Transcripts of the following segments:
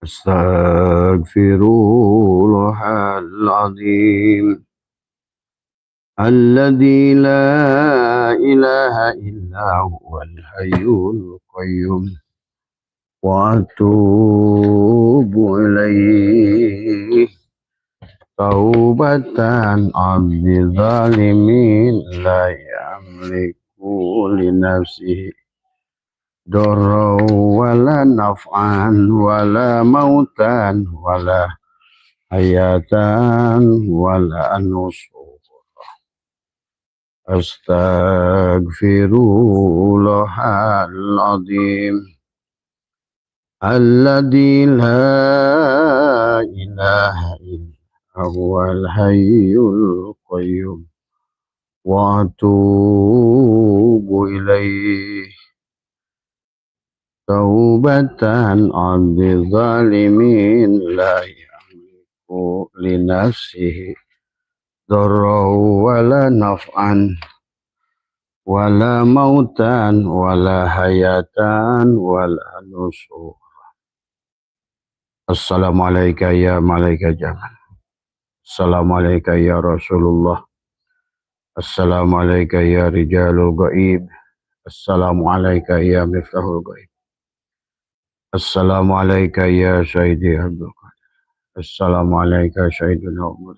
Astaghfirullahal azim alladzi la ilaha illa huwal hayyul qayyum wa atubu ilaihi taubatan abdi zalimin la yamliku li nafsihi darra wala naf'an wala mautan wala hayatan wala nusur. Astaghfirullahal azim alladzi la ilaha illa huwal hayyul qayyum wa atubu ilaihi taubatan abdi zalimin la yamliku li nafsihi darra wala naf'an wala mautan wala hayatan wala nusur. Assalamualaikum ya malaikat zaman. Assalamualaikum ya Rasulullah. Assalamualaikum ya rijalul gaib. Assalamualaikum ya miftahul gaib. Assalamualaikum ya Sayyidi Abdul Qadir. Assalamualaikum Sayyidina Umar.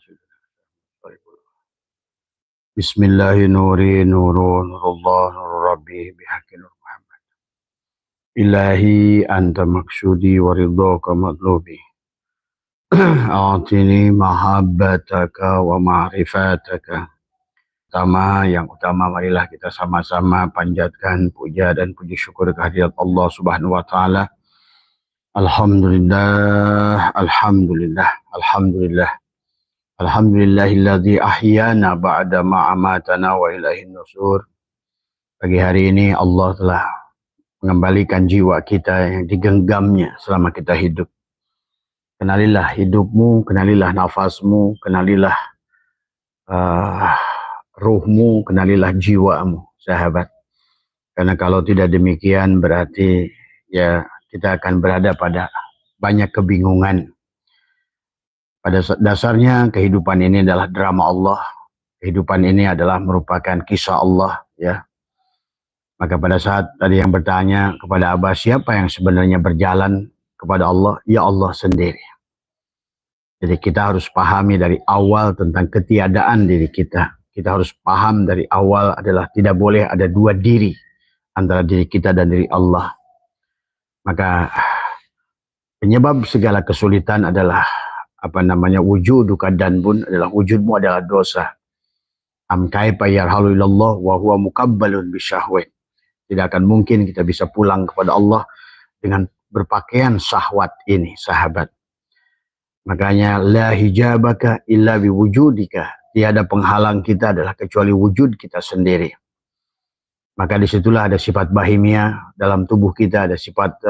Bismillahi nuri nurun nurullah nur rabbi bihaqqi nur Muhammad. Ilahi anta maksudi wa ridhaka matlubi. A'tini mahabbataka wa ma'rifataka. Yang utama marilah kita sama-sama panjatkan puja dan puji syukur kehadirat Allah Subhanahu wa taala. Alhamdulillah, alhamdulillah, alhamdulillah. Alhamdulillahilladzi ahyana ba'da ma amatana wa ilaihin nusur. Pagi hari ini Allah telah mengembalikan jiwa kita yang digenggamnya selama kita hidup. Kenalilah hidupmu, kenalilah nafasmu, kenalilah ruhmu, kenalilah jiwamu, sahabat. Karena kalau tidak demikian berarti ya kita akan berada pada banyak kebingungan. Pada dasarnya kehidupan ini adalah drama Allah. Kehidupan ini adalah merupakan kisah Allah, ya. Maka pada saat tadi yang bertanya kepada Abah, siapa yang sebenarnya berjalan kepada Allah? Ya Allah sendiri. Jadi kita harus pahami dari awal tentang ketiadaan diri kita. Kita harus paham dari awal adalah tidak boleh ada dua diri antara diri kita dan diri Allah. Maka penyebab segala kesulitan adalah wujuduka danbun, adalah wujudmu adalah dosa. Am kaifa yarhalu ilallah wa huwa mukabbalun bisyahwat. Tidak akan mungkin kita bisa pulang kepada Allah dengan berpakaian syahwat ini, sahabat. Makanya la hijabaka illa biwujudika. Tiada penghalang kita adalah kecuali wujud kita sendiri. Maka disitulah ada sifat bahimia dalam tubuh kita, ada sifat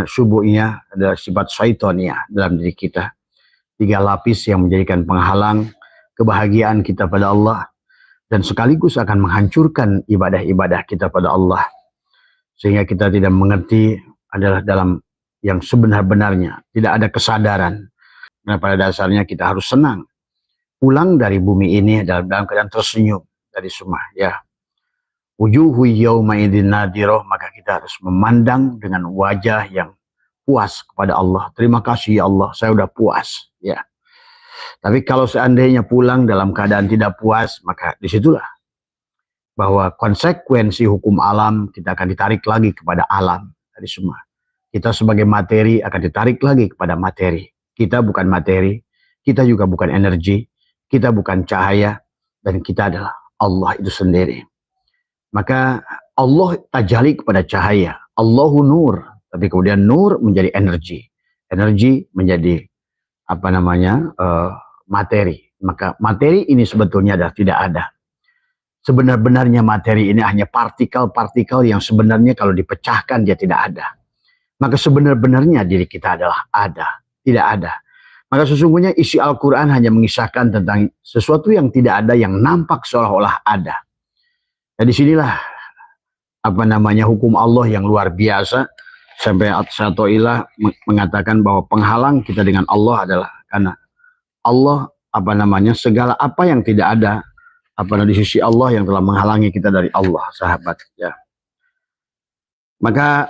subuhnya, ada sifat syaitonnya dalam diri kita. 3 lapis yang menjadikan penghalang kebahagiaan kita pada Allah dan sekaligus akan menghancurkan ibadah-ibadah kita pada Allah. Sehingga kita tidak mengerti adalah dalam yang sebenar-benarnya, tidak ada kesadaran. Nah, pada dasarnya kita harus senang. Pulang dari bumi ini dalam keadaan tersenyum dari semua, ya. Wujuhu yawma idzin nadhirah, maka kita harus memandang dengan wajah yang puas kepada Allah. Terima kasih ya Allah, saya udah puas, ya. Tapi kalau seandainya pulang dalam keadaan tidak puas, maka disitulah bahwa konsekuensi hukum alam kita akan ditarik lagi kepada alam dari semua. Kita sebagai materi akan ditarik lagi kepada materi. Kita bukan materi, kita juga bukan energi, kita bukan cahaya, dan kita adalah Allah itu sendiri. Maka Allah tajali kepada cahaya. Allahu nur. Tapi kemudian nur menjadi energi. Energi menjadi materi. Maka materi ini sebetulnya adalah tidak ada. Sebenar-benarnya materi ini hanya partikel-partikel yang sebenarnya kalau dipecahkan dia tidak ada. Maka sebenar-benarnya diri kita adalah ada. Tidak ada. Maka sesungguhnya isi Al-Quran hanya mengisahkan tentang sesuatu yang tidak ada yang nampak seolah-olah ada. Dan disinilah hukum Allah yang luar biasa. Sampai At-Syato'ilah mengatakan bahwa penghalang kita dengan Allah adalah karena Allah segala apa yang tidak ada di sisi Allah yang telah menghalangi kita dari Allah, sahabat ya. Maka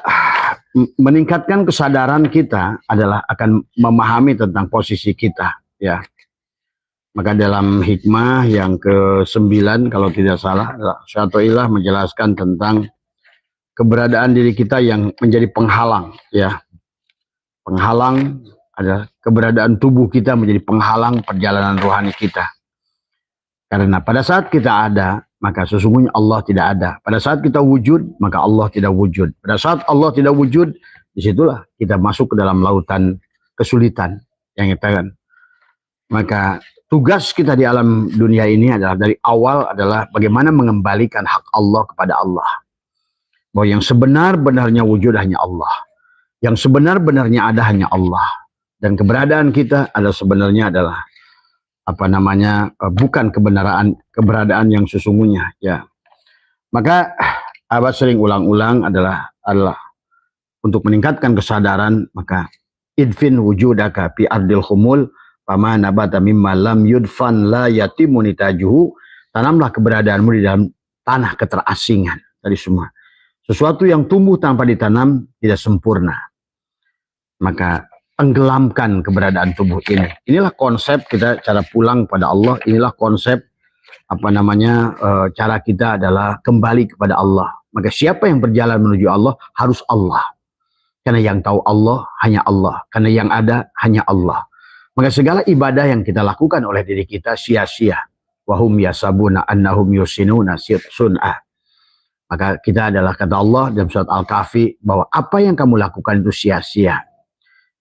meningkatkan kesadaran kita adalah akan memahami tentang posisi kita ya. Maka dalam hikmah yang ke-9 kalau tidak salah, Syato'ilah menjelaskan tentang keberadaan diri kita yang menjadi penghalang ya. Penghalang adalah keberadaan tubuh kita menjadi penghalang perjalanan rohani kita. Karena pada saat kita ada, maka sesungguhnya Allah tidak ada. Pada saat kita wujud, maka Allah tidak wujud. Pada saat Allah tidak wujud, disitulah kita masuk ke dalam lautan kesulitan yang kita kan. Maka tugas kita di alam dunia ini adalah dari awal adalah bagaimana mengembalikan hak Allah kepada Allah. Bahwa yang sebenar-benarnya wujud hanya Allah. Yang sebenar-benarnya ada hanya Allah. Dan keberadaan kita adalah sebenarnya adalah bukan keberadaan yang sesungguhnya ya. Maka Abah sering ulang-ulang adalah untuk meningkatkan kesadaran, maka idfin wujudaka fi ardil khumul fama nabata mimma lam yudfan la yatimu nitajuhu. Tanamlah keberadaanmu di dalam tanah keterasingan. Tadi semua sesuatu yang tumbuh tanpa ditanam tidak sempurna. Maka tenggelamkan keberadaan tubuh ini. Inilah konsep kita cara pulang pada Allah. Inilah konsep cara kita adalah kembali kepada Allah. Maka siapa yang berjalan menuju Allah harus Allah. Karena yang tahu Allah hanya Allah. Karena yang ada hanya Allah. Maka segala ibadah yang kita lakukan oleh diri kita sia-sia. Wahum yasabuna annahum yusinuna sun'ah. Maka kita adalah kata Allah dalam surat Al-Kahfi bahwa apa yang kamu lakukan itu sia-sia.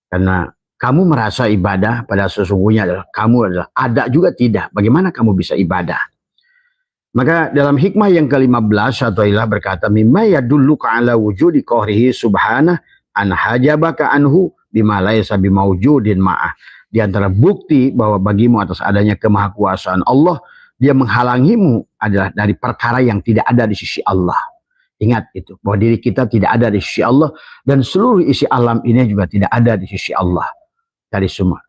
Karena kamu merasa ibadah pada sesungguhnya kamu adalah ada juga tidak. Bagaimana kamu bisa ibadah? Maka dalam hikmah yang ke-15 Syato'ilah berkata mimma yadulluka ala wujudi qahrihi subhanah an hajabaka anhu bima laysa bimaujudin ma'ah. Di antara bukti bahwa bagimu atas adanya kemahakuasaan Allah, dia menghalangimu adalah dari perkara yang tidak ada di sisi Allah. Ingat itu, bahwa diri kita tidak ada di sisi Allah dan seluruh isi alam ini juga tidak ada di sisi Allah. Dari semua.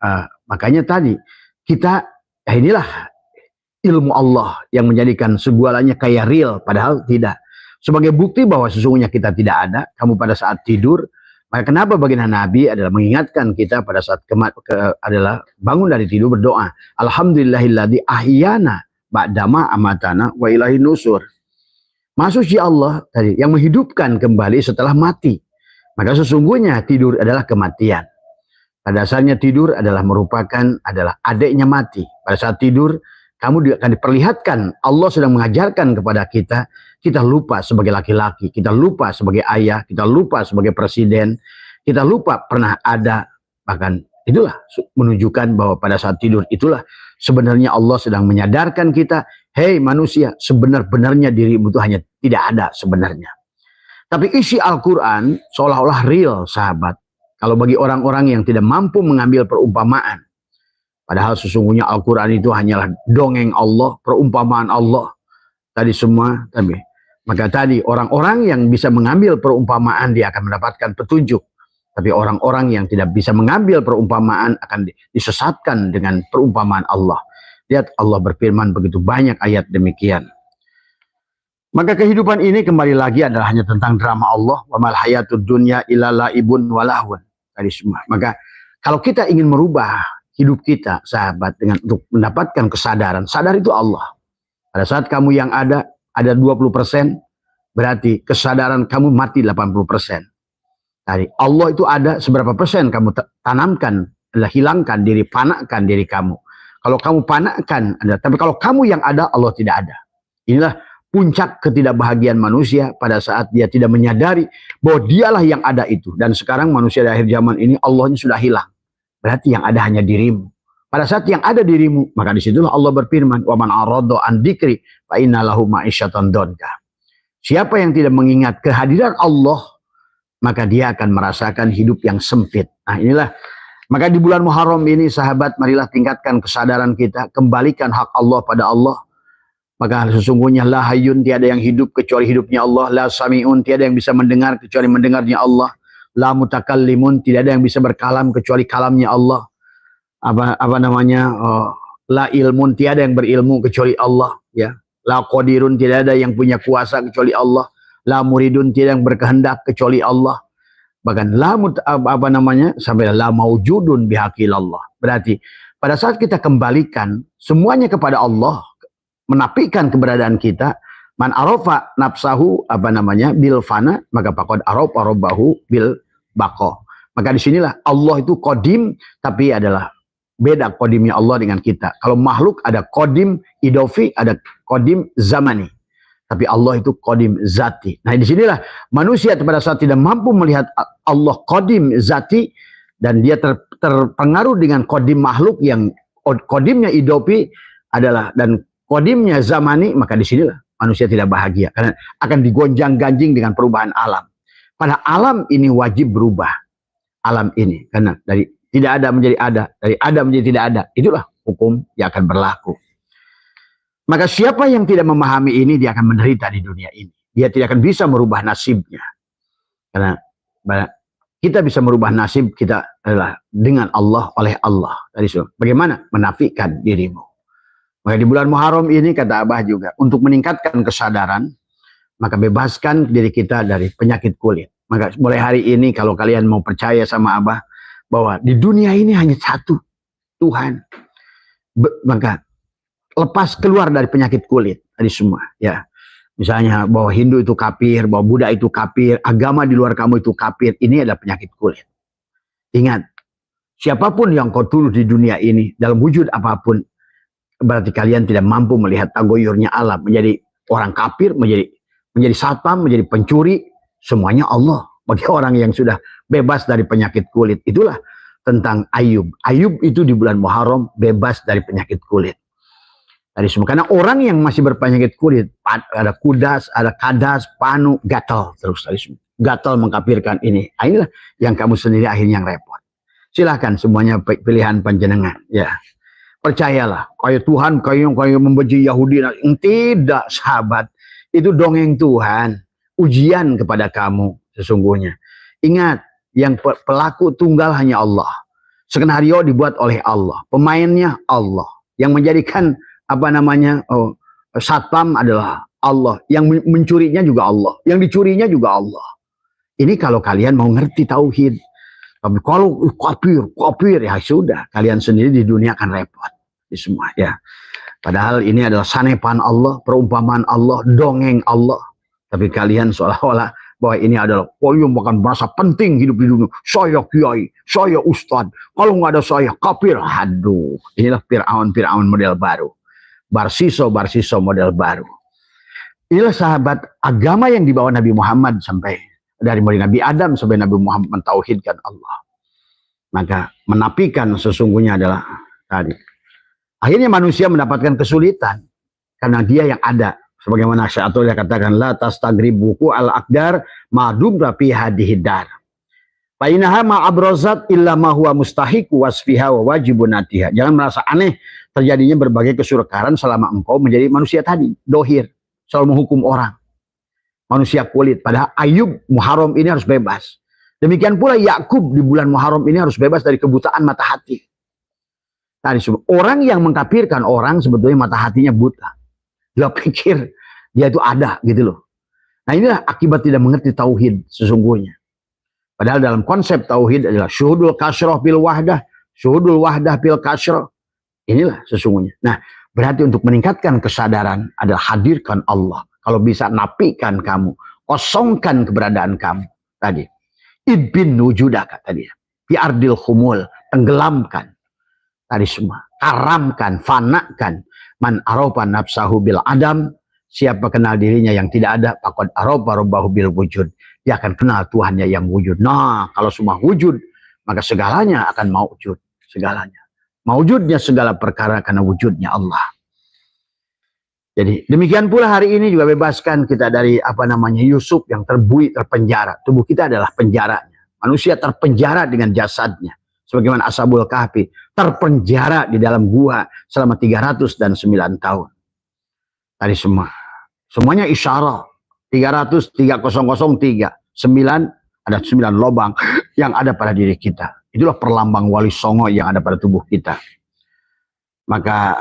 Makanya tadi kita inilah ilmu Allah yang menjadikan segalanya kayak real, padahal tidak. Sebagai bukti bahwa sesungguhnya kita tidak ada, kamu pada saat tidur, maka kenapa baginda Nabi adalah mengingatkan kita pada saat adalah bangun dari tidur berdoa, alhamdulillahilladzi ahyana ba'dama amatana wa ilahi nusur. Maksudnya Allah tadi yang menghidupkan kembali setelah mati. Maka sesungguhnya tidur adalah kematian. Pada dasarnya tidur adalah merupakan adiknya mati. Pada saat tidur kamu akan diperlihatkan Allah sedang mengajarkan kepada kita. Kita lupa sebagai laki-laki, kita lupa sebagai ayah, kita lupa sebagai presiden, kita lupa pernah ada. Bahkan itulah menunjukkan bahwa pada saat tidur itulah sebenarnya Allah sedang menyadarkan kita, hei manusia, sebenar-benarnya dirimu itu hanya tidak ada sebenarnya. Tapi isi Al-Quran seolah-olah real, sahabat. Kalau bagi orang-orang yang tidak mampu mengambil perumpamaan, padahal sesungguhnya Al-Quran itu hanyalah dongeng Allah, perumpamaan Allah. Tadi semua, maka tadi orang-orang yang bisa mengambil perumpamaan dia akan mendapatkan petunjuk. Tapi orang-orang yang tidak bisa mengambil perumpamaan akan disesatkan dengan perumpamaan Allah. Lihat Allah berfirman begitu banyak ayat demikian. Maka kehidupan ini kembali lagi adalah hanya tentang drama Allah. Wa mal hayatud dunya illa laibun wa lahun. Tadi semua. Maka kalau kita ingin merubah hidup kita, sahabat, untuk mendapatkan kesadaran, sadar itu Allah. Pada saat kamu yang ada 20%, berarti kesadaran kamu mati 80%. Tadi Allah itu ada seberapa persen kamu tanamkan, adalah hilangkan diri, panakkan diri kamu. Kalau kamu panakkan, ada. Tapi kalau kamu yang ada, Allah tidak ada. Inilah puncak ketidakbahagiaan manusia pada saat dia tidak menyadari bahwa dialah yang ada itu. Dan sekarang manusia di akhir zaman ini Allahnya sudah hilang. Berarti yang ada hanya dirimu. Pada saat yang ada dirimu, maka disitulah Allah berfirman, "Wa man arada an dzikri fa inna lahu ma'isyatan dhanka." Siapa yang tidak mengingat kehadiran Allah, maka dia akan merasakan hidup yang sempit. Nah inilah, maka di bulan Muharram ini sahabat, marilah tingkatkan kesadaran kita, kembalikan hak Allah pada Allah. Maka sesungguhnya la hayyun, tiada yang hidup kecuali hidupnya Allah, la sami'un, tiada yang bisa mendengar kecuali mendengarnya Allah. La mutakallimun, tidak ada yang bisa berkalam kecuali kalamnya Allah. La ilmun, tiada yang berilmu kecuali Allah, ya. La qadirun, tidak ada yang punya kuasa kecuali Allah. La muridun, tidak yang berkehendak kecuali Allah. Bahkan sampai la maujudun bihaqilallah. Berarti pada saat kita kembalikan semuanya kepada Allah, menafikan keberadaan kita, man arafa nafsahu bil fana, maka faqad arafa rabbahu bil baqa. Maka disinilah Allah itu qadim, tapi adalah beda qadimnya Allah dengan kita. Kalau makhluk ada qadim idofi, ada qadim zamani. Tapi Allah itu qadim zati. Nah, disinilah manusia pada saat tidak mampu melihat Allah qadim zati, dan dia terpengaruh dengan qadim makhluk yang qadimnya idofi adalah dan qadimnya zamani, maka disinilah manusia tidak bahagia. Karena akan digonjang-ganjing dengan perubahan alam. Pada alam ini wajib berubah. Alam ini. Karena dari tidak ada menjadi ada. Dari ada menjadi tidak ada. Itulah hukum yang akan berlaku. Maka siapa yang tidak memahami ini, dia akan menderita di dunia ini. Dia tidak akan bisa merubah nasibnya. Karena kita bisa merubah nasib kita adalah dengan Allah, oleh Allah. Bagaimana? Menafikan dirimu. Maka di bulan Muharram ini, kata Abah juga, untuk meningkatkan kesadaran, maka bebaskan diri kita dari penyakit kulit. Maka mulai hari ini, kalau kalian mau percaya sama Abah, bahwa di dunia ini hanya satu Tuhan, maka lepas keluar dari penyakit kulit tadi semua, ya. Misalnya bahwa Hindu itu kafir, bahwa Buddha itu kafir, agama di luar kamu itu kafir, ini adalah penyakit kulit. Ingat, siapapun yang kau tuduh di dunia ini dalam wujud apapun, berarti kalian tidak mampu melihat tagoyurnya alam, menjadi orang kafir, menjadi satpam, menjadi pencuri, semuanya Allah. Bagi orang yang sudah bebas dari penyakit kulit, itulah tentang Ayub. Ayub itu di bulan Muharram bebas dari penyakit kulit. Dari semua, karena orang yang masih berpenyakit kulit, ada kudas, ada kadas, panu, gatal terus dari semua. Gatal mengkafirkan ini. Nah, inilah yang kamu sendiri akhirnya yang repot. Silahkan semuanya pilihan panjenengan, ya. Percayalah, kayak Tuhan kayak membenci Yahudi. Tidak, sahabat. Itu dongeng Tuhan. Ujian kepada kamu sesungguhnya. Ingat, yang pelaku tunggal hanya Allah. Skenario dibuat oleh Allah. Pemainnya Allah. Yang menjadikan satpam adalah Allah. Yang mencurinya juga Allah. Yang dicurinya juga Allah. Ini kalau kalian mau ngerti tauhid. Tapi kalau kafir, ya sudah. Kalian sendiri di dunia akan repot. Di semua, ya. Padahal ini adalah sanepan Allah, perumpamaan Allah, dongeng Allah. Tapi kalian seolah-olah bahwa ini adalah yang bahkan merasa penting hidup di dunia. Saya kiai, saya ustad. Kalau nggak ada saya, kafir. Aduh, inilah Fir'aun model baru. Barsiso model baru. Inilah sahabat agama yang dibawa Nabi Muhammad sampai dari mulai Nabi Adam sampai Nabi Muhammad mentauhidkan Allah. Maka menafikan sesungguhnya adalah tadi. Akhirnya manusia mendapatkan kesulitan karena dia yang ada. Sebagaimana Syaikhullah katakan, la tastagribuku al-aqdar madum rafi hadihidar. Fa inaha ma abrozat illa ma huwa mustahiqu wasfiha wa wajibun atiha. Jangan merasa aneh terjadinya berbagai kesurkaran selama engkau menjadi manusia tadi, dohir, selalu menghukum orang. Manusia kulit. Padahal Ayub Muharram ini harus bebas. Demikian pula Yakub di bulan Muharram ini harus bebas dari kebutaan mata hati. Tadi orang yang mengkafirkan orang sebetulnya mata hatinya buta. Dia pikir dia itu ada gitu loh. Nah, inilah akibat tidak mengerti tauhid sesungguhnya. Padahal dalam konsep tauhid adalah syuhudul kasroh bil wahdah, syuhudul wahdah bil kasroh. Inilah sesungguhnya. Nah, berarti untuk meningkatkan kesadaran adalah hadirkan Allah. Kalau bisa nafikan kamu, kosongkan keberadaan kamu tadi. Idbin wujudaka tadi. Fi ardil khumul, tenggelamkan. Tadi semua, karamkan, fanakan. Man arofa nafsahu bil adam, siapa kenal dirinya yang tidak ada, faqad arofa rabbahu bil wujud. Dia akan kenal Tuhannya yang wujud. Nah, kalau semua wujud, maka segalanya akan mawujud, segalanya. Mawujudnya segala perkara karena wujudnya Allah. Jadi demikian pula hari ini juga bebaskan kita dari Yusuf yang terpenjara. Tubuh kita adalah penjaranya. Manusia terpenjara dengan jasadnya. Sebagaimana Ashabul Kahfi terpenjara di dalam gua selama 309 tahun. Tadi semuanya isyarah. 3003, 9 Ada 9 lubang yang ada pada diri kita. Itulah perlambang wali songo yang ada pada tubuh kita. Maka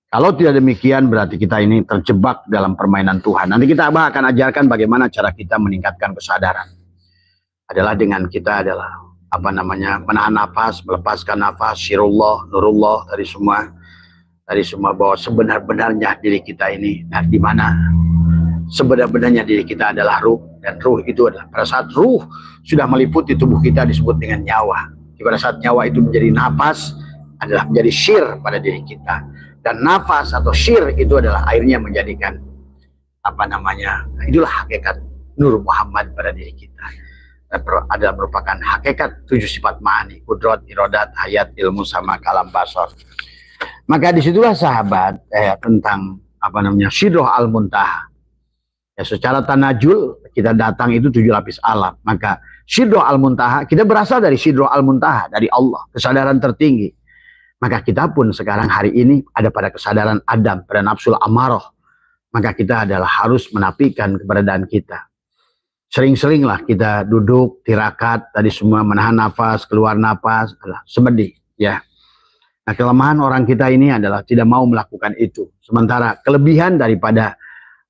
kalau tidak demikian berarti kita ini terjebak dalam permainan Tuhan. Nanti kita akan ajarkan bagaimana cara kita meningkatkan kesadaran. Adalah dengan kita adalah menahan nafas, melepaskan nafas, syirullah, nurullah, dari semua bahwa sebenar-benarnya diri kita ini. Nah, di mana sebenar-benarnya diri kita adalah ruh, dan ruh itu adalah pada saat ruh sudah meliputi tubuh kita disebut dengan nyawa. Pada saat nyawa itu menjadi nafas adalah menjadi syir pada diri kita, dan nafas atau syir itu adalah akhirnya menjadikan itulah hakikat Nur Muhammad pada diri kita. Adalah merupakan hakikat 7 sifat ma'ani, kudrat, irodat, hayat, ilmu, sama kalam, basar. Maka disitulah sahabat tentang Sidroh Al-Muntaha. Ya, secara tanajul kita datang itu 7 lapis alam. Maka Sidroh Al-Muntaha, kita berasal dari Sidroh Al-Muntaha, dari Allah, kesadaran tertinggi. Maka kita pun sekarang hari ini ada pada kesadaran Adam, pada nafsul amarah. Maka kita adalah harus menafikan keberadaan kita. Sering-seringlah kita duduk, tirakat, tadi semua menahan nafas, keluar nafas, semedi, ya. Nah, kelemahan orang kita ini adalah tidak mau melakukan itu. Sementara kelebihan daripada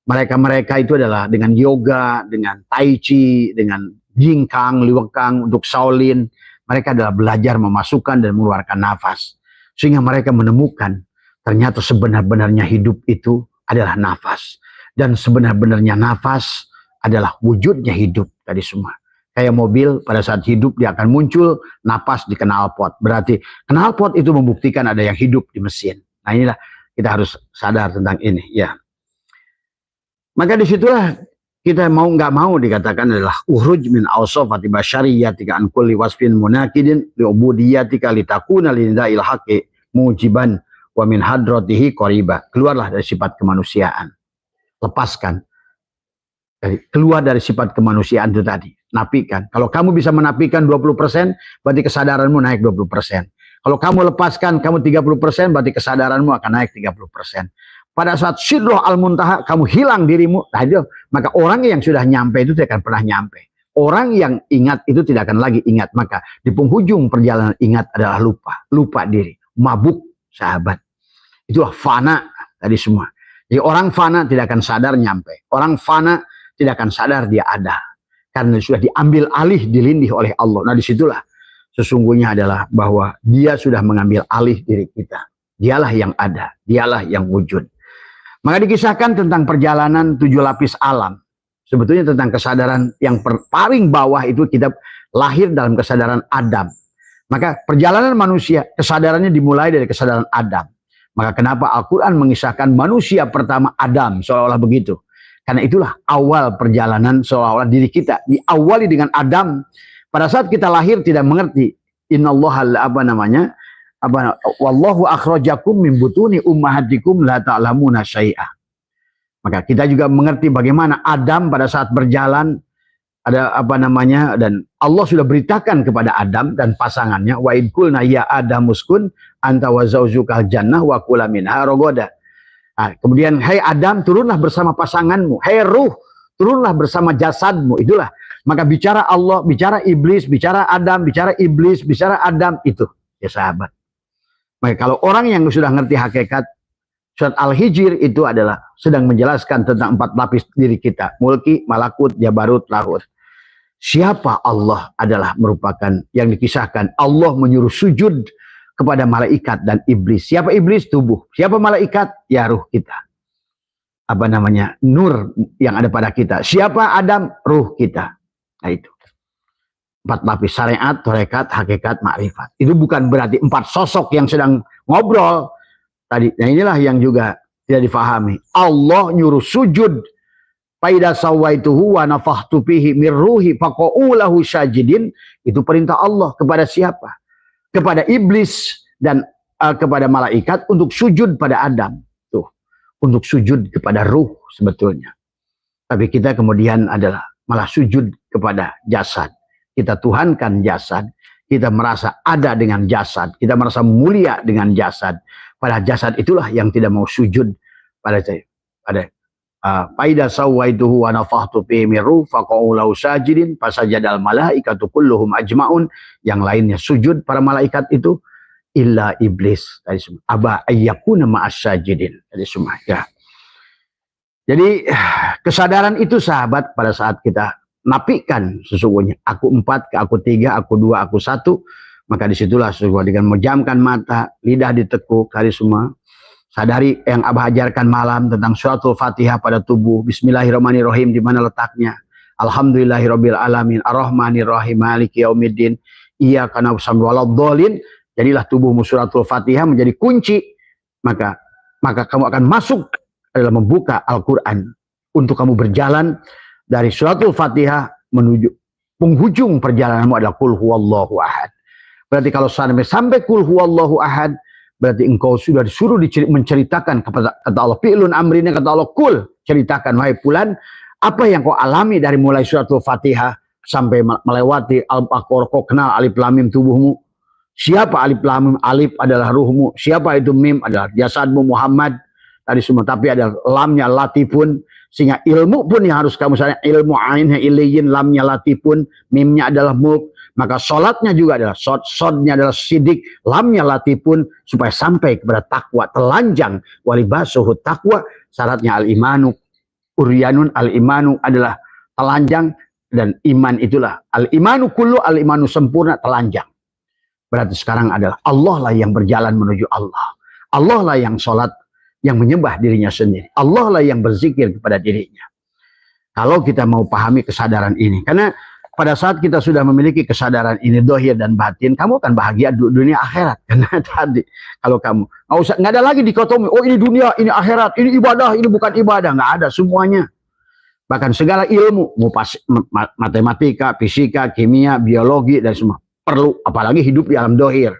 mereka-mereka itu adalah dengan yoga, dengan tai chi, dengan jingkang, liwekang, untuk Shaolin. Mereka adalah belajar memasukkan dan mengeluarkan nafas. Sehingga mereka menemukan ternyata sebenar-benarnya hidup itu adalah nafas. Dan sebenar-benarnya nafas adalah wujudnya hidup tadi semua. Kayak mobil pada saat hidup dia akan muncul napas di knalpot. Berarti knalpot itu membuktikan ada yang hidup di mesin. Nah, inilah kita harus sadar tentang ini, ya. Maka disitulah kita mau nggak mau dikatakan adalah ukhruj min awsafati basyariyatika an kulli wasfin munakidin li ubudiyatika litakuna linda'il haqqi mujiban wa min hadratihi qariba. Keluarlah dari sifat kemanusiaan. Lepaskan. Keluar dari sifat kemanusiaan itu tadi. Nafikan. Kalau kamu bisa menafikan 20%, berarti kesadaranmu naik 20%. Kalau kamu lepaskan, kamu 30%, berarti kesadaranmu akan naik 30%. Pada saat Sidroh Al-Muntaha, kamu hilang dirimu, maka orang yang sudah nyampe itu tidak akan pernah nyampe. Orang yang ingat itu tidak akan lagi ingat. Maka di penghujung perjalanan ingat adalah lupa. Lupa diri. Mabuk, sahabat. Itulah fana tadi semua. Jadi orang fana tidak akan sadar nyampe. Orang fana tidak akan sadar dia ada. Karena sudah diambil alih, dilindih oleh Allah. Nah, disitulah sesungguhnya adalah bahwa dia sudah mengambil alih diri kita. Dialah yang ada. Dialah yang wujud. Maka dikisahkan tentang perjalanan 7 lapis alam. Sebetulnya tentang kesadaran yang paling bawah itu kita lahir dalam kesadaran Adam. Maka perjalanan manusia, kesadarannya dimulai dari kesadaran Adam. Maka kenapa Al-Quran mengisahkan manusia pertama Adam, seolah-olah begitu. Karena itulah awal perjalanan seolah-olah diri kita. Diawali dengan Adam. Pada saat kita lahir tidak mengerti. Innallaha wallahu akhrajakum min butuni ummahatikum la ta'lamuna syai'ah. Maka kita juga mengerti bagaimana Adam pada saat berjalan ada dan Allah sudah beritakan kepada Adam dan pasangannya wa id qulna ya adamuskun anta wa zaujukal jannah wa kula minha ragadan. Nah, kemudian hai Adam turunlah bersama pasanganmu, hai ruh turunlah bersama jasadmu. Itulah maka bicara Allah, bicara iblis, bicara Adam, bicara iblis, bicara Adam, itu ya sahabat. Maka kalau orang yang sudah ngerti hakikat, surat Al-Hijr itu adalah sedang menjelaskan tentang 4 lapis diri kita. Mulki, malakut, jabarut, lahut. Siapa Allah adalah merupakan yang dikisahkan. Allah menyuruh sujud kepada malaikat dan iblis. Siapa iblis? Tubuh. Siapa malaikat? Ya ruh kita. Nur yang ada pada kita. Siapa Adam? Ruh kita. Nah itu. 4 lapis syariat, tarekat, hakikat, makrifat. Itu bukan berarti 4 sosok yang sedang ngobrol tadi. Nah inilah yang juga tidak difahami. Allah nyuruh sujud. Faida sawaituhu wa nafakhtu fihi mir ruhi faqa'u lahu sajidin. Itu perintah Allah kepada siapa? Kepada iblis dan kepada malaikat untuk sujud pada Adam. Tuh, untuk sujud kepada ruh sebetulnya. Tapi kita kemudian adalah malah sujud kepada jasad. Kita tuhankan jasad. Kita merasa ada dengan jasad. Kita merasa mulia dengan jasad. Pada jasad itulah yang tidak mau sujud pada Faida sawaituhu wa nafakhtu fihi min ruh faqa'u lahu sajidin fasajadal malaikatu kulluhum ajmaun. Yang lainnya sujud para malaikat itu illa iblis. Tadi semua aba ayyakuna ma'asyajidin. Tadi semua ya. Jadi kesadaran itu sahabat pada saat kita nafikan sesungguhnya aku 4, aku 3, aku 2, aku 1, maka disitulah sesungguhnya dengan memejamkan mata, lidah ditekuk, tadi semua sadari yang Abah ajarkan malam tentang suratul Fatihah pada tubuh. Bismillahirrahmanirrahim di mana letaknya? Alhamdulillahirabbil alamin arrahmanirrahim maliki yaumiddin iyyaka na'budu wa iyyaka. Jadilah tubuhmu suratul Fatihah menjadi kunci. Maka kamu akan masuk adalah membuka Al-Qur'an untuk kamu berjalan dari suratul Fatihah menuju penghujung perjalananmu adalah qul huwallahu ahad. Berarti kalau sampai qul huwallahu ahad, berarti engkau sudah disuruh menceritakan kepada kata Allah fi'lun amrina, kata Allah kul, ceritakan wahai fulan apa yang kau alami dari mulai suratul Fatihah sampai melewati Al-Baqarah. Kau kenal alif lam mim tubuhmu. Siapa alif lam mim? Alif adalah ruhmu. Siapa itu mim? Adalah jasadmu Muhammad. Tadi semua, tapi ada lamnya latifun, sehingga ilmu pun yang harus kamu sadar, ilmu ain iliyin, lamnya latifun, mimnya adalah mulk. Maka sholatnya juga adalah sodnya adalah sidik, lamnya latifun, supaya sampai kepada takwa telanjang. Walibasuhu takwa, syaratnya al-imanu uryanun, al-imanu adalah telanjang, dan iman itulah al-imanu kullu, al-imanu sempurna, telanjang. Berarti sekarang adalah Allah lah yang berjalan menuju Allah. Allah lah yang sholat, yang menyembah dirinya sendiri. Allah lah yang berzikir kepada dirinya. Kalau kita mau pahami kesadaran ini, karena pada saat kita sudah memiliki kesadaran ini dohir dan batin, kamu akan bahagia dunia akhirat. Karena tadi kalau kamu nggak ada lagi dikotomi, oh ini dunia, ini akhirat, ini ibadah, ini bukan ibadah, nggak ada semuanya. Bahkan segala ilmu, matematika, fisika, kimia, biologi dan semua perlu, apalagi hidup di alam dohir.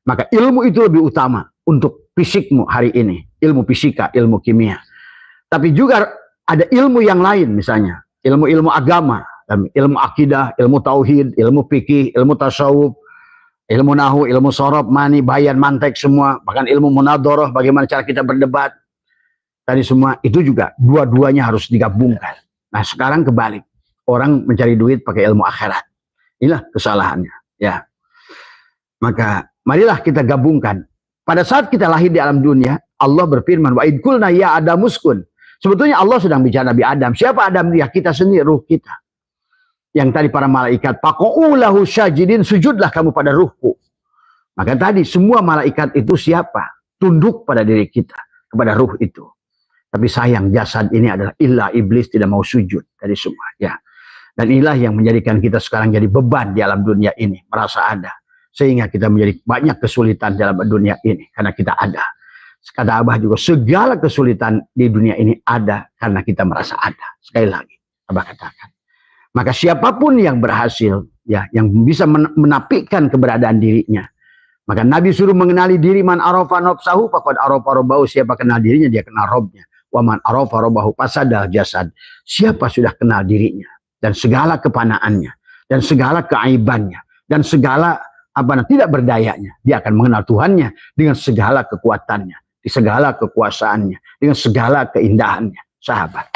Maka ilmu itu lebih utama untuk fisikmu hari ini, ilmu fisika, ilmu kimia. Tapi juga ada ilmu yang lain, misalnya ilmu-ilmu agama. Ilmu akidah, ilmu tauhid, ilmu fikih, ilmu tasawuf, ilmu nahu, ilmu sorob, mani, bayan, mantek, semua. Bahkan ilmu munadharah, bagaimana cara kita berdebat. Tadi semua itu juga dua-duanya harus digabungkan. Nah sekarang kebalik, orang mencari duit pakai ilmu akhirat. Inilah kesalahannya. Ya, maka marilah kita gabungkan. Pada saat kita lahir di alam dunia, Allah berfirman, wa id qulna ya adamuskun. Sebetulnya Allah sedang bicara Nabi Adam. Siapa Adam? Ya kita sendiri, ruh kita. Yang tadi para malaikat, faqa'u lahu sajidin, sujudlah kamu pada ruhku. Maka tadi semua malaikat itu siapa? Tunduk pada diri kita, kepada ruh itu. Tapi sayang jasad ini adalah illa iblis tidak mau sujud dari semua. Ya. Dan inilah yang menjadikan kita sekarang jadi beban di alam dunia ini, merasa ada. Sehingga kita menjadi banyak kesulitan dalam dunia ini karena kita ada. Kata Abah juga, segala kesulitan di dunia ini ada karena kita merasa ada. Sekali lagi Abah katakan. Maka siapapun yang berhasil, ya, yang bisa menafikan keberadaan dirinya, maka Nabi suruh mengenali diri. Man arafa nafsahu faqad arafa rabbahu. Siapa kenal dirinya, dia kenal Robnya. Wa man arafa rabbahu fasadal jasad. Siapa sudah kenal dirinya dan segala kepanaannya dan segala keaibannya dan segala tidak berdayanya, dia akan mengenal Tuhannya dengan segala kekuatannya, di segala kekuasaannya, dengan segala keindahannya. Sahabat,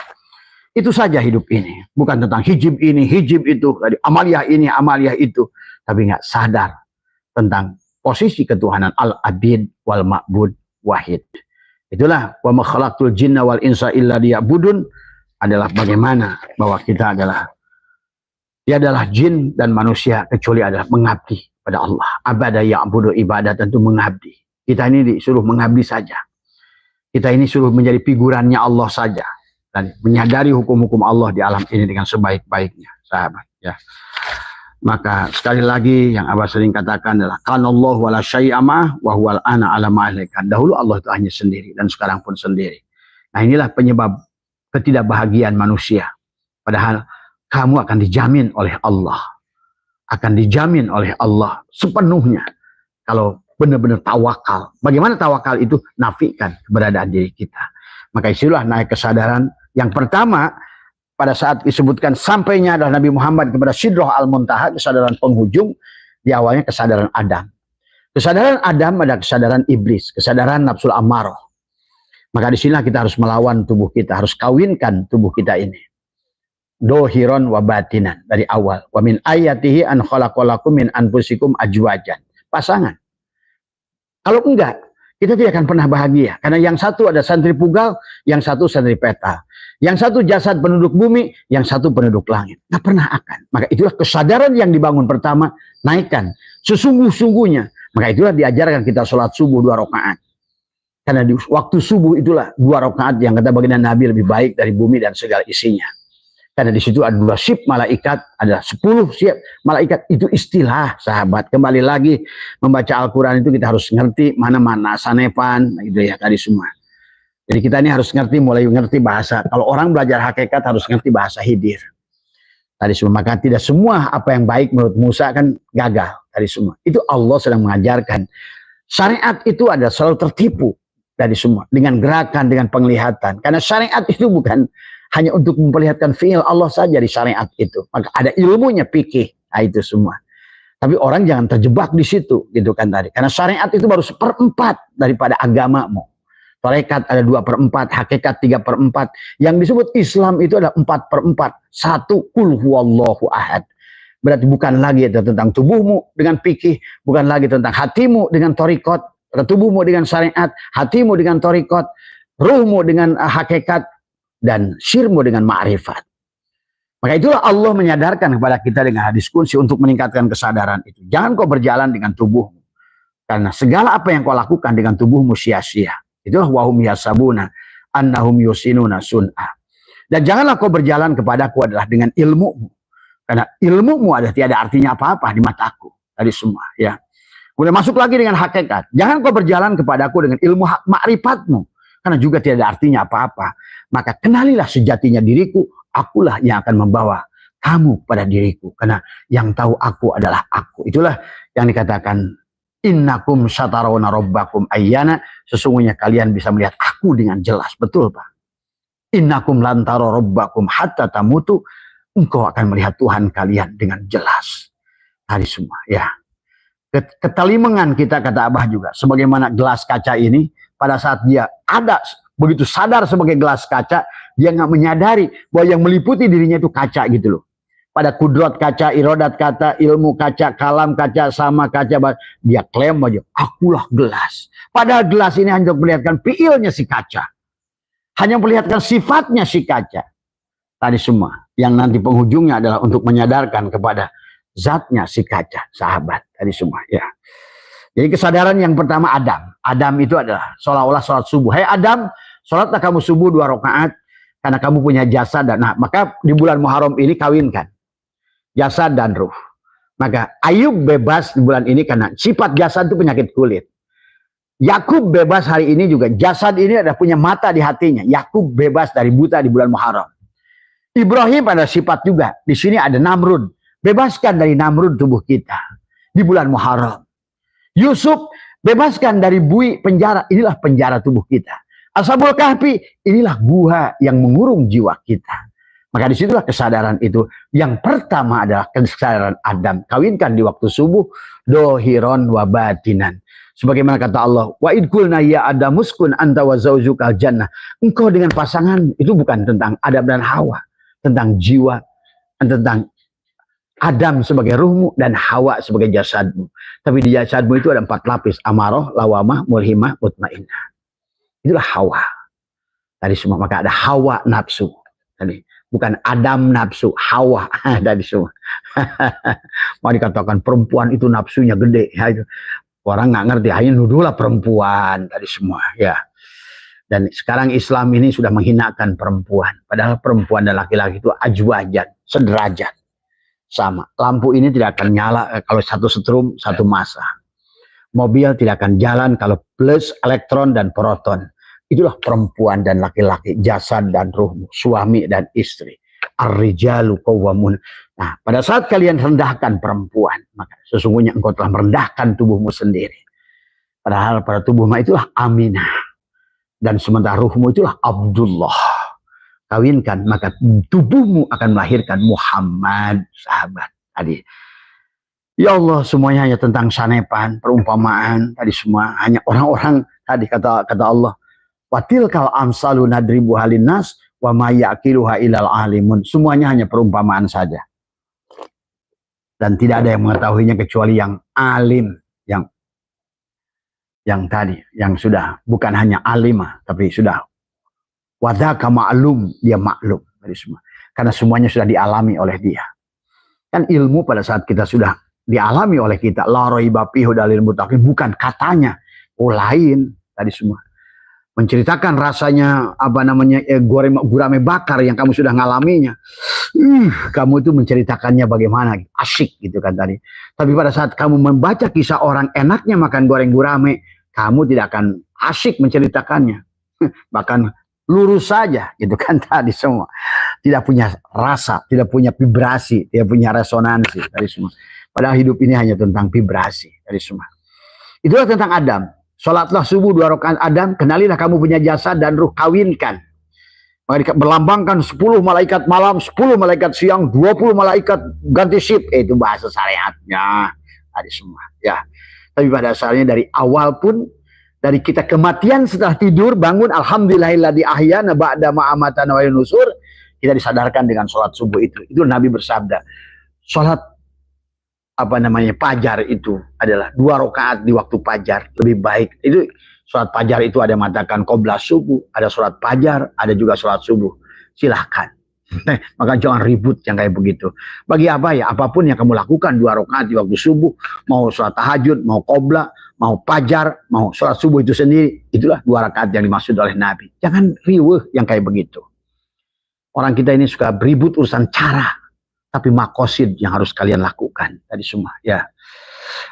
itu saja hidup ini, bukan tentang hijib ini, hijib itu, dari amaliyah ini, amaliyah itu, tapi nggak sadar tentang posisi ketuhanan al-abid wal ma'bud wahid. Itulah wa ma khalaqtul jinna wal insa illa liya'budun, adalah bagaimana bahwa kita adalah jin dan manusia kecuali adalah mengabdi pada Allah. Abada ya'budu, ibadah tentu mengabdi. Kita ini disuruh mengabdi saja. Kita ini suruh menjadi figurannya Allah saja. Dan menyadari hukum-hukum Allah di alam ini dengan sebaik-baiknya, sahabat. Ya. Maka sekali lagi yang Abah sering katakan adalah kanallahu wala syai'ama wa huwal ana ala ma'alaikan. Dahulu Allah itu hanya sendiri dan sekarang pun sendiri. Nah inilah penyebab ketidakbahagiaan manusia. Padahal kamu akan dijamin oleh Allah. Akan dijamin oleh Allah sepenuhnya. Kalau benar-benar tawakal. Bagaimana tawakal itu? Nafikan keberadaan diri kita. Maka itulah naik kesadaran. Yang pertama, pada saat disebutkan sampainya adalah Nabi Muhammad kepada Sidroh Al-Muntaha, kesadaran penghujung, di awalnya kesadaran Adam. Kesadaran Adam adalah kesadaran iblis, kesadaran nafsul ammaroh. Maka disinilah kita harus melawan tubuh kita, harus kawinkan tubuh kita ini. Dohiron wa batinan, dari awal. Wa min ayatihi an khalaqalakum min anfusikum ajwajan. Pasangan. Kalau enggak, kita tidak akan pernah bahagia. Karena yang satu ada sentrifugal, yang satu sentripetal. Yang satu jasad penduduk bumi, yang satu penduduk langit. Nggak pernah akan. Maka itulah kesadaran yang dibangun pertama, naikkan sesungguh-sungguhnya. Maka itulah diajarkan kita sholat subuh 2 rakaat. Karena di waktu subuh itulah 2 rakaat yang kata baginda Nabi lebih baik dari bumi dan segala isinya. Karena di situ ada 2 sip malaikat, ada 10 sip malaikat. Itu istilah, sahabat. Kembali lagi membaca Al-Quran itu kita harus ngerti mana-mana sanepan, gitu ya tadi semua. Jadi kita ini harus ngerti, mulai ngerti bahasa. Kalau orang belajar hakikat harus ngerti bahasa hidir. Tadi semua. Maka tidak semua apa yang baik menurut Musa kan gagal. Tadi semua. Itu Allah sedang mengajarkan. Syariat itu ada selalu tertipu. Dari semua, dengan gerakan, dengan penglihatan. Karena syariat itu bukan hanya untuk memperlihatkan fi'il Allah saja di syariat itu. Maka ada ilmunya, fikih, nah itu semua. Tapi orang jangan terjebak di situ, gitu kan tadi. Karena syariat itu baru 1/4 daripada agamamu. Tarekat ada 2/4, hakikat 3/4. Yang disebut Islam itu ada 4/4. 1, qul huwallahu ahad. Berarti bukan lagi itu tentang tubuhmu dengan fikih, bukan lagi tentang hatimu dengan thariqat. Tubuhmu dengan syariat, hatimu dengan thariqat, ruhmu dengan hakikat, dan sirmu dengan ma'rifat. Maka itulah Allah menyadarkan kepada kita dengan hadis qudsi untuk meningkatkan kesadaran itu. Jangan kau berjalan dengan tubuhmu. Karena segala apa yang kau lakukan dengan tubuhmu sia-sia. Itulah wahum yasabuna annahum yusinuna sun'ah. Dan janganlah kau berjalan kepadaku adalah dengan ilmumu. Karena ilmumu ada tiada artinya apa-apa di mataku. Tadi semua ya. Kemudian masuk lagi dengan hakikat. Jangan kau berjalan kepadaku dengan ilmu ma'rifatmu. Karena juga tidak ada artinya apa-apa. Maka kenalilah sejatinya diriku. Akulah yang akan membawa kamu pada diriku. Karena yang tahu aku adalah aku. Itulah yang dikatakan. Innakum satarawna rabbakum ayyana. Sesungguhnya kalian bisa melihat aku dengan jelas. Betul Pak? Innakum lantara rabbakum hatta tamutu. Engkau akan melihat Tuhan kalian dengan jelas. Tadi semua ya. Ketelimengan kita, kata Abah juga, sebagaimana gelas kaca ini, pada saat dia ada begitu sadar sebagai gelas kaca, dia nggak menyadari bahwa yang meliputi dirinya itu kaca gitu loh. Pada kudrat kaca, irodat kaca, ilmu kaca, kalam kaca, sama kaca, dia klaim aja, akulah gelas. Padahal gelas ini hanya memperlihatkan fiilnya si kaca, hanya memperlihatkan sifatnya si kaca. Tadi semua, yang nanti penghujungnya adalah untuk menyadarkan kepada zatnya si kaca, sahabat tadi semua ya. Jadi kesadaran yang pertama Adam. Adam itu adalah seolah-olah sholat subuh. Hai Adam, sholatlah kamu subuh 2 rakaat karena kamu punya jasad. Nah, maka di bulan Muharram ini kawinkan jasad dan ruh. Maka Ayub bebas di bulan ini karena sifat jasad itu penyakit kulit. Yakub bebas hari ini juga, jasad ini ada punya mata di hatinya. Yakub bebas dari buta di bulan Muharram. Ibrahim ada sifat juga. Di sini ada Namrud. Bebaskan dari Namrud tubuh kita di bulan Muharram. Yusuf, bebaskan dari bui penjara. Inilah penjara tubuh kita. Ashabul Kahfi, inilah gua yang mengurung jiwa kita. Maka disitulah kesadaran itu. Yang pertama adalah kesadaran Adam. Kawinkan di waktu subuh, dohiron wa batinan. Sebagaimana kata Allah, wa idkulna ya adamuskun anta wa zaujukal jannah. Engkau dengan pasangan itu bukan tentang Adam dan Hawa, tentang jiwa, tentang Adam sebagai ruhmu dan Hawa sebagai jasadmu. Tapi di jasadmu itu ada 4 lapis. Amarah, lawamah, mulhimah, mutmainnah. Itulah Hawa. Tadi semua. Maka ada Hawa nafsu. Tadi. Bukan Adam nafsu. Hawa. Tadi semua. Mau dikatakan perempuan itu nafsunya gede. Orang nggak ngerti. Hanya nuduhlah perempuan. Tadi semua. Ya. Dan sekarang Islam ini sudah menghinakan perempuan. Padahal perempuan dan laki-laki itu ajwajan. Sederajat. Sama. Lampu ini tidak akan nyala kalau satu setrum, satu massa. Mobil tidak akan jalan kalau plus elektron dan proton. Itulah perempuan dan laki-laki, jasad dan ruhmu, suami dan istri. Ar-rijalu qawwamun. Nah, pada saat kalian rendahkan perempuan, maka sesungguhnya engkau telah merendahkan tubuhmu sendiri. Padahal pada tubuhmu itulah Aminah. Dan sementara ruhmu itulah Abdullah. Kawinkan, maka tubuhmu akan melahirkan Muhammad, sahabat. Tadi, ya Allah, semuanya hanya tentang sanepan, perumpamaan, tadi semua hanya orang-orang tadi kata Allah, Watilkal amsalu nadribu halinnas wa ma yaqiluha ilal alimun. Semuanya hanya perumpamaan saja. Dan tidak ada yang mengetahuinya kecuali yang alim, yang tadi, yang sudah bukan hanya alimah, tapi sudah wadaka ma'lum, dia maklum dari semua. Karena semuanya sudah dialami oleh dia. Kan ilmu pada saat kita sudah dialami oleh kita, la raiba fihi dalil muttaqin, bukan katanya, lain tadi semua. Menceritakan rasanya gurame bakar yang kamu sudah ngalaminya. Kamu itu menceritakannya bagaimana, asyik gitu kan tadi. Tapi pada saat kamu membaca kisah orang enaknya makan goreng gurame, kamu tidak akan asyik menceritakannya. Bahkan lurus saja gitu kan tadi semua. Tidak punya rasa, tidak punya vibrasi, tidak punya resonansi tadi semua. Padahal hidup ini hanya tentang vibrasi tadi semua. Itulah tentang Adam. Sholatlah subuh 2 rakaat Adam, kenalilah kamu punya jasad dan ruh, kawinkan. Maka berlambangkan 10 malaikat malam, 10 malaikat siang, 20 malaikat ganti shift. Itu bahasa syariatnya tadi semua. Ya. Tapi pada asalnya dari awal pun, dari kita kematian setelah tidur, bangun, alhamdulillahilladzi ahyana ba'da ma amatana wa nusur, kita disadarkan dengan sholat subuh itu. Itu Nabi bersabda, sholat fajar itu adalah 2 rakaat di waktu fajar lebih baik. Itu sholat fajar itu ada yang mengatakan qobla subuh, ada sholat fajar, ada juga sholat subuh. Silahkan. Maka jangan ribut yang kayak begitu. Bagi apa ya, apapun yang kamu lakukan 2 rakaat di waktu subuh, mau sholat tahajud, mau qobla, mau fajar, mau sholat subuh itu sendiri, itulah 2 rakaat yang dimaksud oleh Nabi. Jangan riweuh yang kayak begitu. Orang kita ini suka beribut urusan cara, tapi makosid yang harus kalian lakukan tadi semua ya.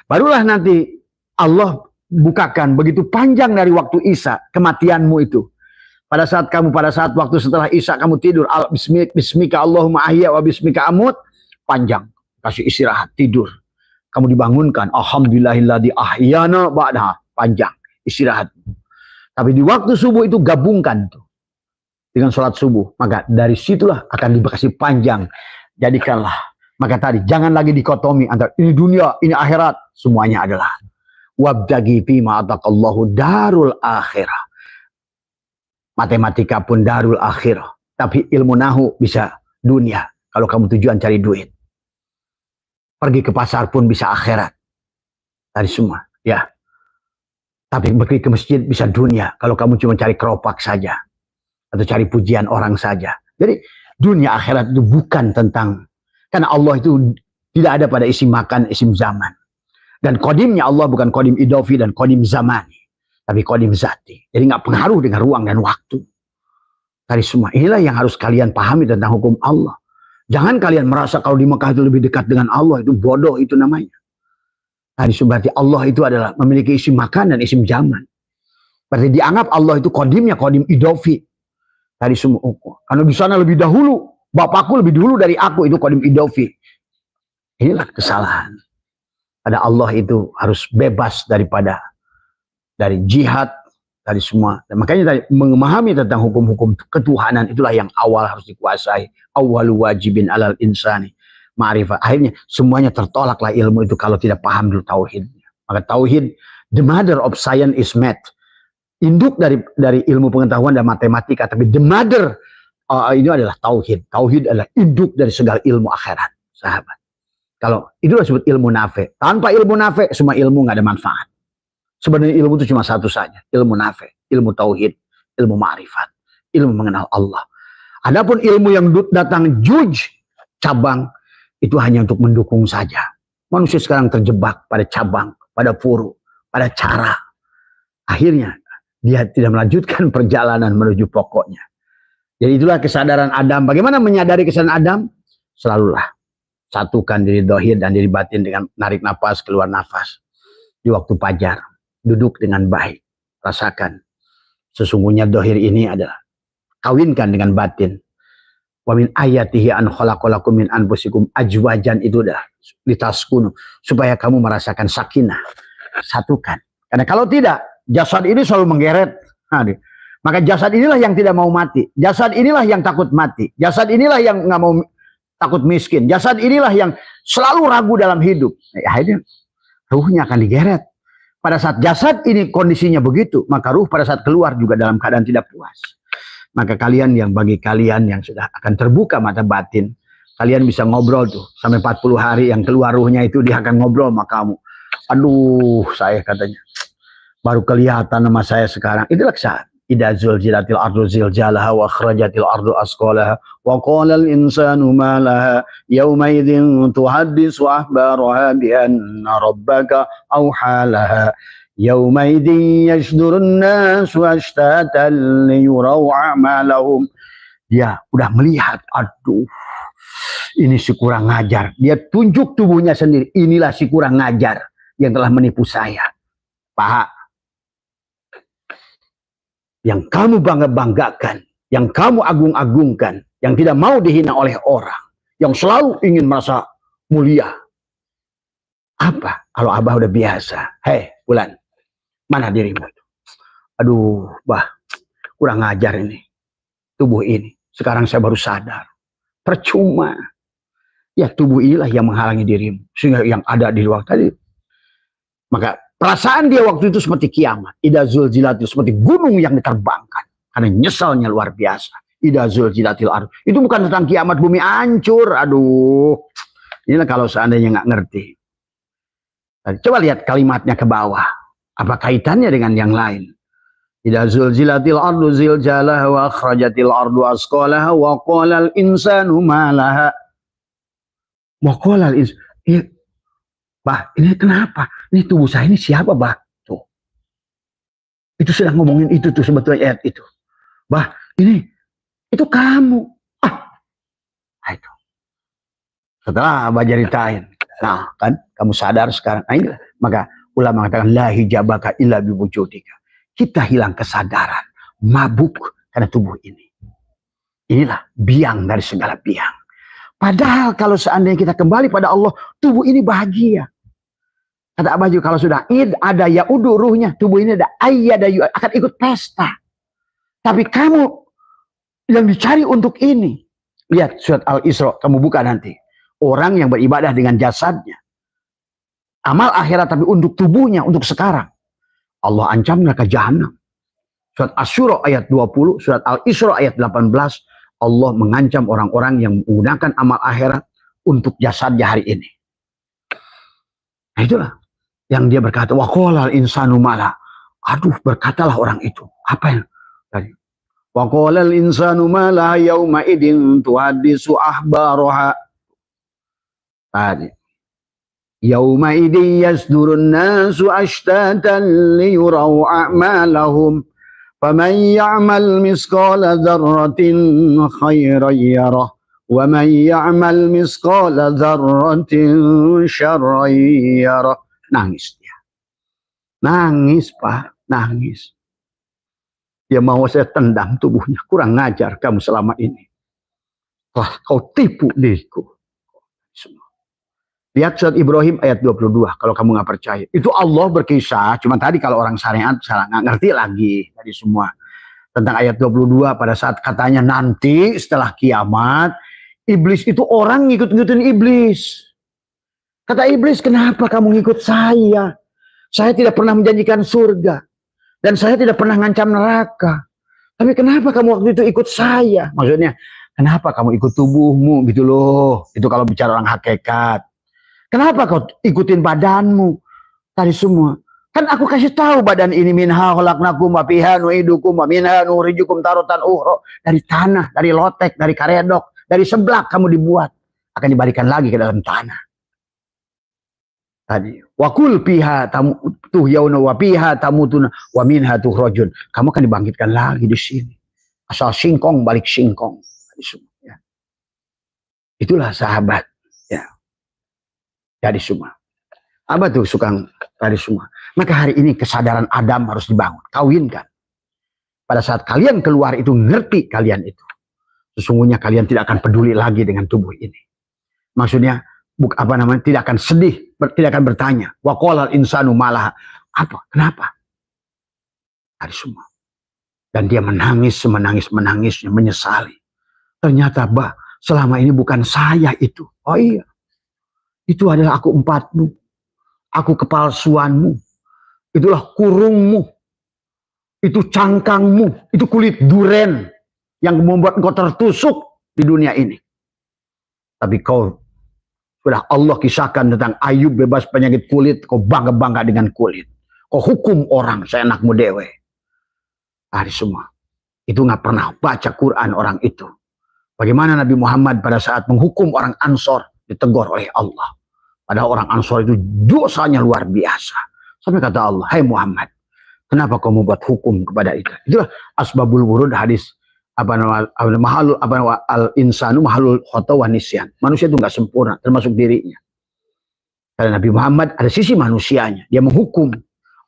Barulah nanti Allah bukakan begitu panjang dari waktu Isya kematianmu itu. Pada saat waktu setelah Isya kamu tidur, bismika Allahumma ahya wa bismika amut, panjang, kasih istirahat, tidur. Kamu dibangunkan, alhamdulillahilladzi ahyana ba'da, panjang istirahat. Tapi di waktu subuh itu gabungkan tuh dengan sholat subuh, maka dari situlah akan dikasih panjang. Jadikanlah, maka tadi jangan lagi dikotomi antara ini dunia, ini akhirat. Semuanya adalah wabtaghi fima ataqallahu darul akhirah. Matematika pun darul akhirah, tapi ilmu nahu bisa dunia kalau kamu tujuan cari duit. Pergi ke pasar pun bisa akhirat. Tadi semua, ya. Tapi pergi ke masjid bisa dunia kalau kamu cuma cari keropak saja atau cari pujian orang saja. Jadi dunia akhirat itu bukan tentang, karena Allah itu tidak ada pada isim makan, isim zaman. Dan kodimnya Allah bukan kodim idofi dan kodim zamani, tapi kodim zati. Jadi nggak pengaruh dengan ruang dan waktu. Tadi semua inilah yang harus kalian pahami tentang hukum Allah. Jangan kalian merasa kalau di Mekah itu lebih dekat dengan Allah, itu bodoh itu namanya. Tadi berarti Allah itu adalah memiliki isim makan dan isim zaman. Berarti dianggap Allah itu kodimnya kodim idofi. Tadi semua, karena di sana lebih dahulu, bapakku lebih dulu dari aku, itu kodim idofi. Inilah kesalahan. Pada Allah itu harus bebas dari jihad, dari semua. Dan makanya tadi memahami tentang hukum-hukum ketuhanan itulah yang awal harus dikuasai. Awwalu wajibin alal insani ma'rifah. Akhirnya semuanya tertolaklah ilmu itu kalau tidak paham dulu tauhidnya. Maka tauhid, the mother of science is math. Induk dari ilmu pengetahuan dan matematika, tapi the mother ini adalah tauhid. Tauhid adalah induk dari segala ilmu akhirat, sahabat. Kalau itu disebut ilmu nafe. Tanpa ilmu nafe, semua ilmu nggak ada manfaat. Sebenarnya ilmu itu cuma satu saja, ilmu nafe, ilmu tauhid, ilmu ma'rifat, ilmu mengenal Allah. Adapun ilmu yang datang cabang, itu hanya untuk mendukung saja. Manusia sekarang terjebak pada cabang, pada furu, pada cara. Akhirnya dia tidak melanjutkan perjalanan menuju pokoknya. Jadi itulah kesadaran Adam. Bagaimana menyadari kesadaran Adam? Selalulah satukan diri zahir dan diri batin dengan narik nafas, keluar nafas. Di waktu fajar, duduk dengan baik. Rasakan. Sesungguhnya zahir ini adalah kawinkan dengan batin. Wa min ayatihi an khalaqalakum min anfusikum ajwajan, itu adalah litaskunu, supaya kamu merasakan sakinah. Satukan. Karena kalau tidak, jasad ini selalu menggeret. Maka jasad inilah yang tidak mau mati. Jasad inilah yang takut mati. Jasad inilah yang nggak mau takut miskin. Jasad inilah yang selalu ragu dalam hidup. Akhirnya ruhnya akan digeret. pada saat jasad ini kondisinya begitu, maka ruh pada saat keluar juga dalam keadaan tidak puas. Maka kalian bagi kalian yang sudah akan terbuka mata batin, kalian bisa ngobrol tuh sampai 40 hari yang keluar ruhnya itu dia akan ngobrol sama kamu. Aduh, saya katanya baru kelihatan sama saya sekarang. Itulah saat idza zulzilatil ardu zilzalaha wa akhrajatil ardu asqalaha wa qala al insanu ma laha yauma idzin tuhaddisu akhbaraha bi anna rabbaka awha laha yauma idzin yasdurun nasu ashtatan liyuraw a'malahum. Dia udah melihat, aduh ini si kurang ngajar. Dia tunjuk tubuhnya sendiri, inilah si kurang ngajar yang telah menipu saya. Pak, yang kamu bangga-banggakan, yang kamu agung-agungkan, yang tidak mau dihina oleh orang, yang selalu ingin merasa mulia. Apa? Kalau Abah udah biasa. Hei, Bulan, mana dirimu? Aduh, Bah, kurang ngajar ini. Tubuh ini. Sekarang saya baru sadar. Percuma. Ya, tubuh inilah yang menghalangi dirimu. Sehingga yang ada di luar tadi. Maka perasaan dia waktu itu seperti kiamat. Idza zulzilatil, seperti gunung yang diterbangkan. Karena nyesalnya luar biasa. Idza zulzilatil ardh. Itu bukan tentang kiamat bumi hancur. Aduh. Inilah kalau seandainya nggak ngerti. Coba lihat kalimatnya ke bawah. Apa kaitannya dengan yang lain? Idza zulzilatil ardu zilzalaha wa akhrajatil ardu asqalaha wa qala al insanu ma laha. Wa qala al insanu. Bah, ini kenapa? Ini tubuh saya ini siapa, Bah? Tuh. Itu sedang ngomongin itu tuh sebetulnya ayat itu. Bah, itu kamu. Itu. Setelah Abah ceritain. Nah, kan kamu sadar sekarang. Nah, inilah. Maka ulama mengatakan la hijabaka illa biwujudika. Kita hilang kesadaran, mabuk karena tubuh ini. Inilah biang dari segala biang. Padahal kalau seandainya kita kembali pada Allah, tubuh ini bahagia. Kata Abah juga kalau sudah id ada yaudu ruhnya, tubuh ini ada ayyada akan ikut pesta. Tapi kamu yang dicari untuk ini. Lihat surat Al-Isra, kamu buka nanti. Orang yang beribadah dengan jasadnya. Amal akhirat tapi untuk tubuhnya, untuk sekarang. Allah ancam neraka jahanam. Surat Asy-Syura ayat 20, surat Al-Isra ayat 18. Allah mengancam orang-orang yang menggunakan amal akhirat untuk jasadnya hari ini. Nah itulah yang dia berkata, wa qala al-insanu mala. Aduh, berkatalah orang itu. Apa yang tadi? Wa qala al-insanu mala yauma idin tuhaddisu ahbaraha. Tadi. Yauma idin yasdurun nasu ashtatan liyuraw a'malahum. فَمَنْ يَعْمَلْ مِثْقَالَ ذَرَّةٍ خَيْرًا يَرَهُ وَمَنْ يَعْمَلْ مِثْقَالَ ذَرَّةٍ شَرًّا يَرَهُ. Nangis dia. Nangis, Pak. Nangis. Dia mau saya tendang tubuhnya. Kurang ngajar kamu selama ini. Wah, kau tipu diriku. Lihat surat Ibrahim ayat 22. Kalau kamu nggak percaya. Itu Allah berkisah. Cuma tadi kalau orang syariat salah nggak ngerti lagi. Tadi semua. Tentang ayat 22. Pada saat katanya nanti setelah kiamat. Iblis itu orang ngikut-ngikutin iblis. Kata iblis, kenapa kamu ngikut saya? Saya tidak pernah menjanjikan surga. Dan saya tidak pernah ngancam neraka. Tapi kenapa kamu waktu itu ikut saya? Maksudnya, kenapa kamu ikut tubuhmu gitu loh. Itu kalau bicara orang hakikat. Kenapa kau ikutin badanmu? Tadi semua. Kan aku kasih tahu badan ini minha khalaqnakum wa fiha nu'idukum wa minha nukhrijukum taratan ukhra. Dari tanah, dari lotek, dari karedok, dari seblak kamu dibuat. Akan dibalikan lagi ke dalam tanah. Tadi. Wa kul fiha tuhyauna wa fiha tamutuna wa minha tukhrajun. Kamu akan dibangkitkan lagi di sini. Asal singkong balik singkong. Tadi semua. Ya. Itulah sahabat. Ya. Tadi semua. Apa tuh suka tadi semua. Maka hari ini kesadaran Adam harus dibangun. Kawinkan. Pada saat kalian keluar itu ngerti kalian itu. Sesungguhnya kalian tidak akan peduli lagi dengan tubuh ini. Maksudnya tidak akan sedih, tidak akan bertanya. Wa qala al-insanu malah. Apa? Kenapa? Tadi semua. Dan dia menangisnya, menyesali. Ternyata selama ini bukan saya itu. Oh iya. Itu adalah aku empatmu. Aku kepalsuanmu. itulah kurungmu, itu cangkangmu, itu kulit duren yang membuat engkau tertusuk di dunia ini. Tapi kau sudah Allah kisahkan tentang Ayub bebas penyakit kulit, kau bangga-bangga dengan kulit. Kau hukum orang seenakmu dewe. Hari semua. Itu nggak pernah baca Quran orang itu. Bagaimana Nabi Muhammad pada saat menghukum orang Ansor ditegur oleh Allah. Padahal orang Ansor itu dosanya luar biasa. Sampai kata Allah, hai Muhammad, kenapa kau membuat hukum kepada itu? Itulah asbabul wurud hadis al insanu mahalul khata wa nisyan. Manusia itu nggak sempurna, termasuk dirinya. Karena Nabi Muhammad ada sisi manusianya, dia menghukum.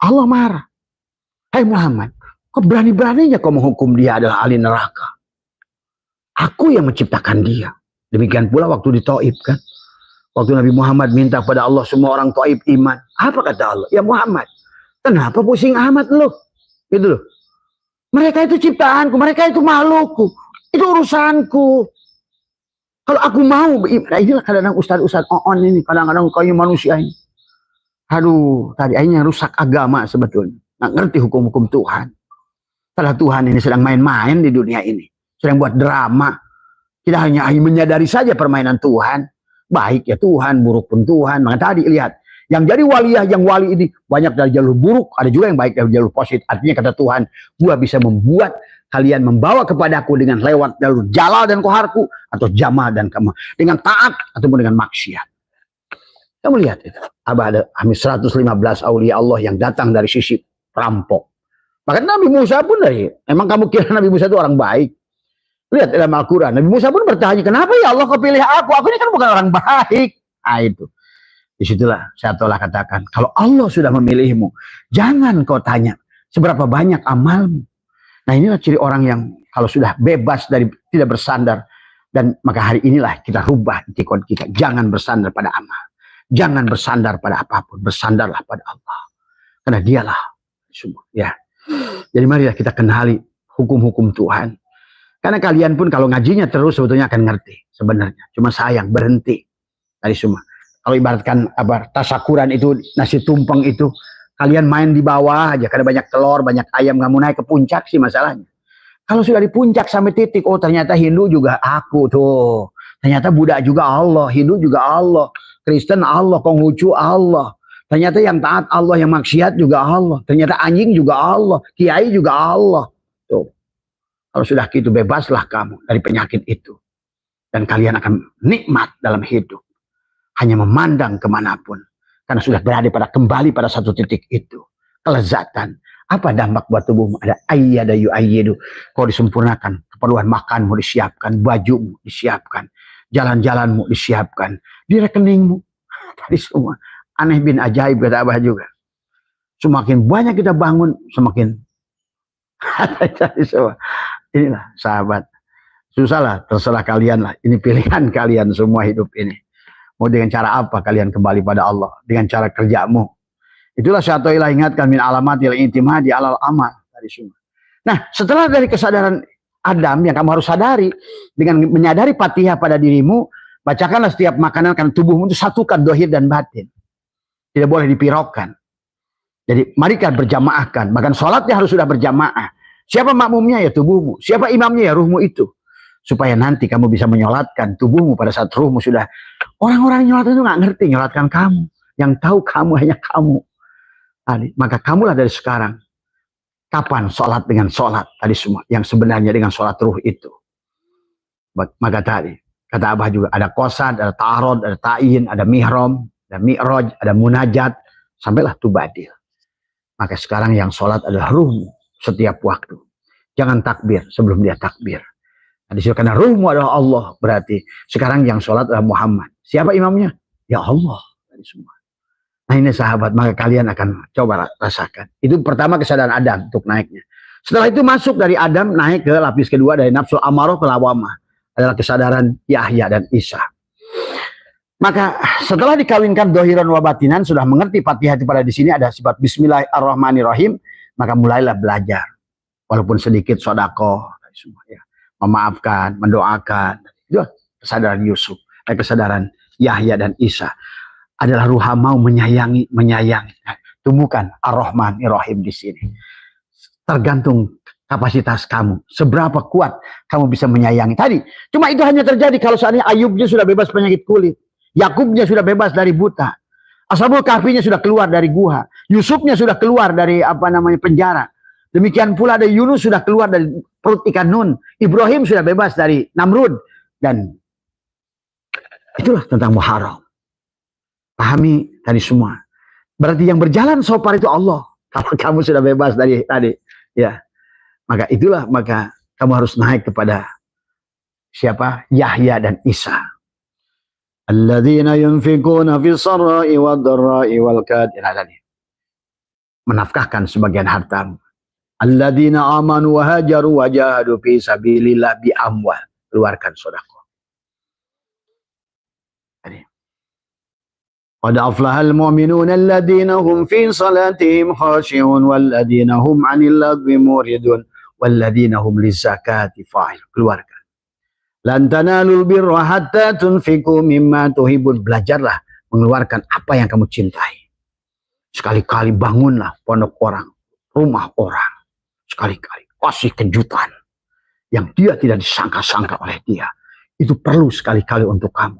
Allah marah. Hai Muhammad, kok berani-beraninya kau menghukum dia adalah ahli neraka? Aku yang menciptakan dia. Demikian pula waktu di Taif kan. Waktu Nabi Muhammad minta pada Allah semua orang Taif iman. Apa kata Allah? Ya Muhammad, kenapa pusing amat lo? Gitu loh. Mereka itu ciptaanku, mereka itu makhlukku. Itu urusanku. Kalau aku mau, nah inilah kadang-kadang ustaz-ustaz on ini, kadang-kadang kayu manusia ini. Aduh, tadi akhirnya rusak agama sebetulnya. Nggak ngerti hukum-hukum Tuhan. Padahal Tuhan ini sedang main-main di dunia ini. Sedang buat drama. Kita hanya menyadari saja permainan Tuhan. Baik ya Tuhan, buruk pun Tuhan. Maka tadi lihat, yang jadi waliyah, yang wali ini banyak dari jalur buruk, ada juga yang baik dari jalur positif. Artinya kata Tuhan, gua bisa membuat kalian membawa kepadaku dengan lewat jalur jalal dan koharku, atau jamal dan kamal, dengan taat ataupun dengan maksiat. Kamu lihat itu. Ada 115 aulia Allah yang datang dari sisi perampok. Maka Nabi Musa pun emang kamu kira Nabi Musa itu orang baik? Lihat dalam Al-Quran, Nabi Musa pun bertanya, kenapa ya Allah kau pilih aku? Aku ini kan bukan orang baik. Nah itu. Disitulah saya telah katakan, kalau Allah sudah memilihmu, jangan kau tanya seberapa banyak amalmu. Nah inilah ciri orang yang kalau sudah bebas dari tidak bersandar. Dan maka hari inilah kita rubah etikon kita. Jangan bersandar pada amal. Jangan bersandar pada apapun. Bersandarlah pada Allah. Karena dialah semua. Ya. Jadi marilah kita kenali hukum-hukum Tuhan. Karena kalian pun kalau ngajinya terus sebetulnya akan ngerti sebenarnya. Cuma sayang berhenti dari semua. Kalau ibaratkan tasakuran itu, nasi tumpeng itu, kalian main di bawah aja karena banyak telur, banyak ayam, nggak mau naik ke puncak sih masalahnya. Kalau sudah di puncak sampai titik, oh ternyata Hindu juga aku tuh. Ternyata Buddha juga Allah, Hindu juga Allah, Kristen Allah, Konghucu Allah. Ternyata yang taat Allah, yang maksiat juga Allah. Ternyata anjing juga Allah, kiai juga Allah. Tuh. Kalau sudah gitu bebaslah kamu dari penyakit itu. Dan kalian akan nikmat dalam hidup. Hanya memandang kemanapun. Karena sudah berada kembali pada satu titik itu. Kelezatan. Apa dampak buat tubuhmu? Ada ayyada yu'ayyidu. Kau disempurnakan. Keperluan makanmu disiapkan. Bajumu disiapkan. Jalan-jalanmu disiapkan. Di rekeningmu. Tadi semua. Aneh bin ajaib kata Abah juga. Semakin banyak kita bangun. Semakin. Tadi semua. Inilah sahabat. Susahlah, terserah kalian lah. Ini pilihan kalian semua hidup ini. Mau dengan cara apa kalian kembali pada Allah? Dengan cara kerjamu. Itulah satu ilah ingatkan min alamatil intimadi alal amal. Dari semua. Nah, setelah dari kesadaran Adam yang kamu harus sadari. Dengan menyadari patihah pada dirimu. Bacakanlah setiap makanan karena tubuhmu itu satukan dohir dan batin. Tidak boleh dipirokkan. Jadi mari kita berjamaahkan. Bahkan sholatnya harus sudah berjamaah. Siapa makmumnya ya tubuhmu. Siapa imamnya ya ruhmu itu. Supaya nanti kamu bisa menyolatkan tubuhmu pada saat ruhmu sudah. Orang-orang yang nyolat itu gak ngerti nyolatkan kamu. Yang tahu kamu hanya kamu. Tadi, maka kamulah dari sekarang. Kapan sholat dengan sholat. Tadi semua. Yang sebenarnya dengan sholat ruh itu. Maka tadi. Kata Abah juga. Ada qasad, ada ta'arud, ada ta'in, ada mihram, ada mi'raj, ada munajat. Sampailah tubadil. Maka sekarang yang sholat adalah ruhmu. Setiap waktu. Jangan takbir sebelum dia takbir. Nah, disitu karena ruhmu adalah Allah. Berarti sekarang yang sholat adalah Muhammad. Siapa imamnya? Ya Allah. Nah ini sahabat. Maka kalian akan coba rasakan. Itu pertama kesadaran Adam untuk naiknya. Setelah itu masuk dari Adam naik ke lapis kedua. Dari nafsu amarah ke lawamah. Adalah kesadaran Yahya dan Isa. Maka setelah dikawinkan dohiran wa batinan. Sudah mengerti fatihah pada di sini ada sifat Bismillahirrahmanirrahim. Maka mulailah belajar. Walaupun sedikit sodakoh. Ya. Memaafkan, mendoakan. Itu kesadaran Yusuf. Kesadaran Yahya dan Isa. Adalah ruha mau menyayangi. tumbuhkan Ar-Rahman Ar-Rahim di sini. Tergantung kapasitas kamu, seberapa kuat kamu bisa menyayangi. Tadi, cuma itu hanya terjadi kalau seandainya Ayubnya sudah bebas penyakit kulit, Yakubnya sudah bebas dari buta, Ashabul Kahfinya sudah keluar dari gua, Yusufnya sudah keluar dari penjara. Demikian pula ada Yunus sudah keluar dari perut ikan Nun, Ibrahim sudah bebas dari Namrud, dan itulah tentang Muharram. Pahami tadi semua. Berarti yang berjalan so far itu Allah. Kalau kamu sudah bebas dari tadi, ya, maka itulah, maka kamu harus naik kepada siapa? Yahya dan Isa. Alladzina yunfikuna fis sarra'i wad dharra'i wal kadhib. Menafkahkan sebagian hartamu. Alladzina amanu wa hajaru wa jahadu fi sabilillah bi amwal. Keluarkan sedekah. Qad aflahal mu'minuna alladzina hum fi salatihim khashi'un walladzina hum 'anil lagwi muridun walladzina hum lizakati fa'ilun. Keluarkan. Lan tanalul birra hatta tunfiqu mimma tuhibbun. Belajarlah mengeluarkan apa yang kamu cintai. Sekali-kali bangunlah pondok orang, rumah orang. Sekali-kali kasih kejutan yang dia tidak disangka-sangka oleh dia. Itu perlu sekali-kali untuk kamu.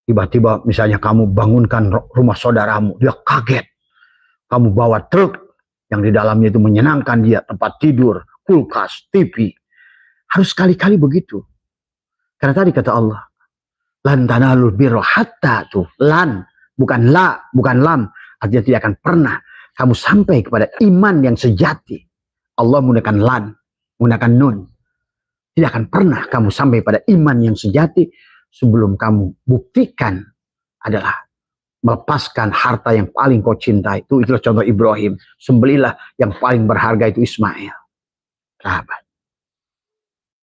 Tiba-tiba misalnya kamu bangunkan rumah saudaramu, dia kaget. Kamu bawa truk yang di dalamnya itu menyenangkan dia, tempat tidur, kulkas, TV. Harus sekali-kali begitu. Karena tadi kata Allah, lan tanalul birra hatta, tuh lan, bukan la, bukan lam. Artinya tidak akan pernah kamu sampai kepada iman yang sejati. Allah menggunakan lan, menggunakan nun. Tidak akan pernah kamu sampai pada iman yang sejati sebelum kamu buktikan adalah melepaskan harta yang paling kau cintai. Itulah contoh Ibrahim. Sembelilah yang paling berharga itu Ismail. Sahabat.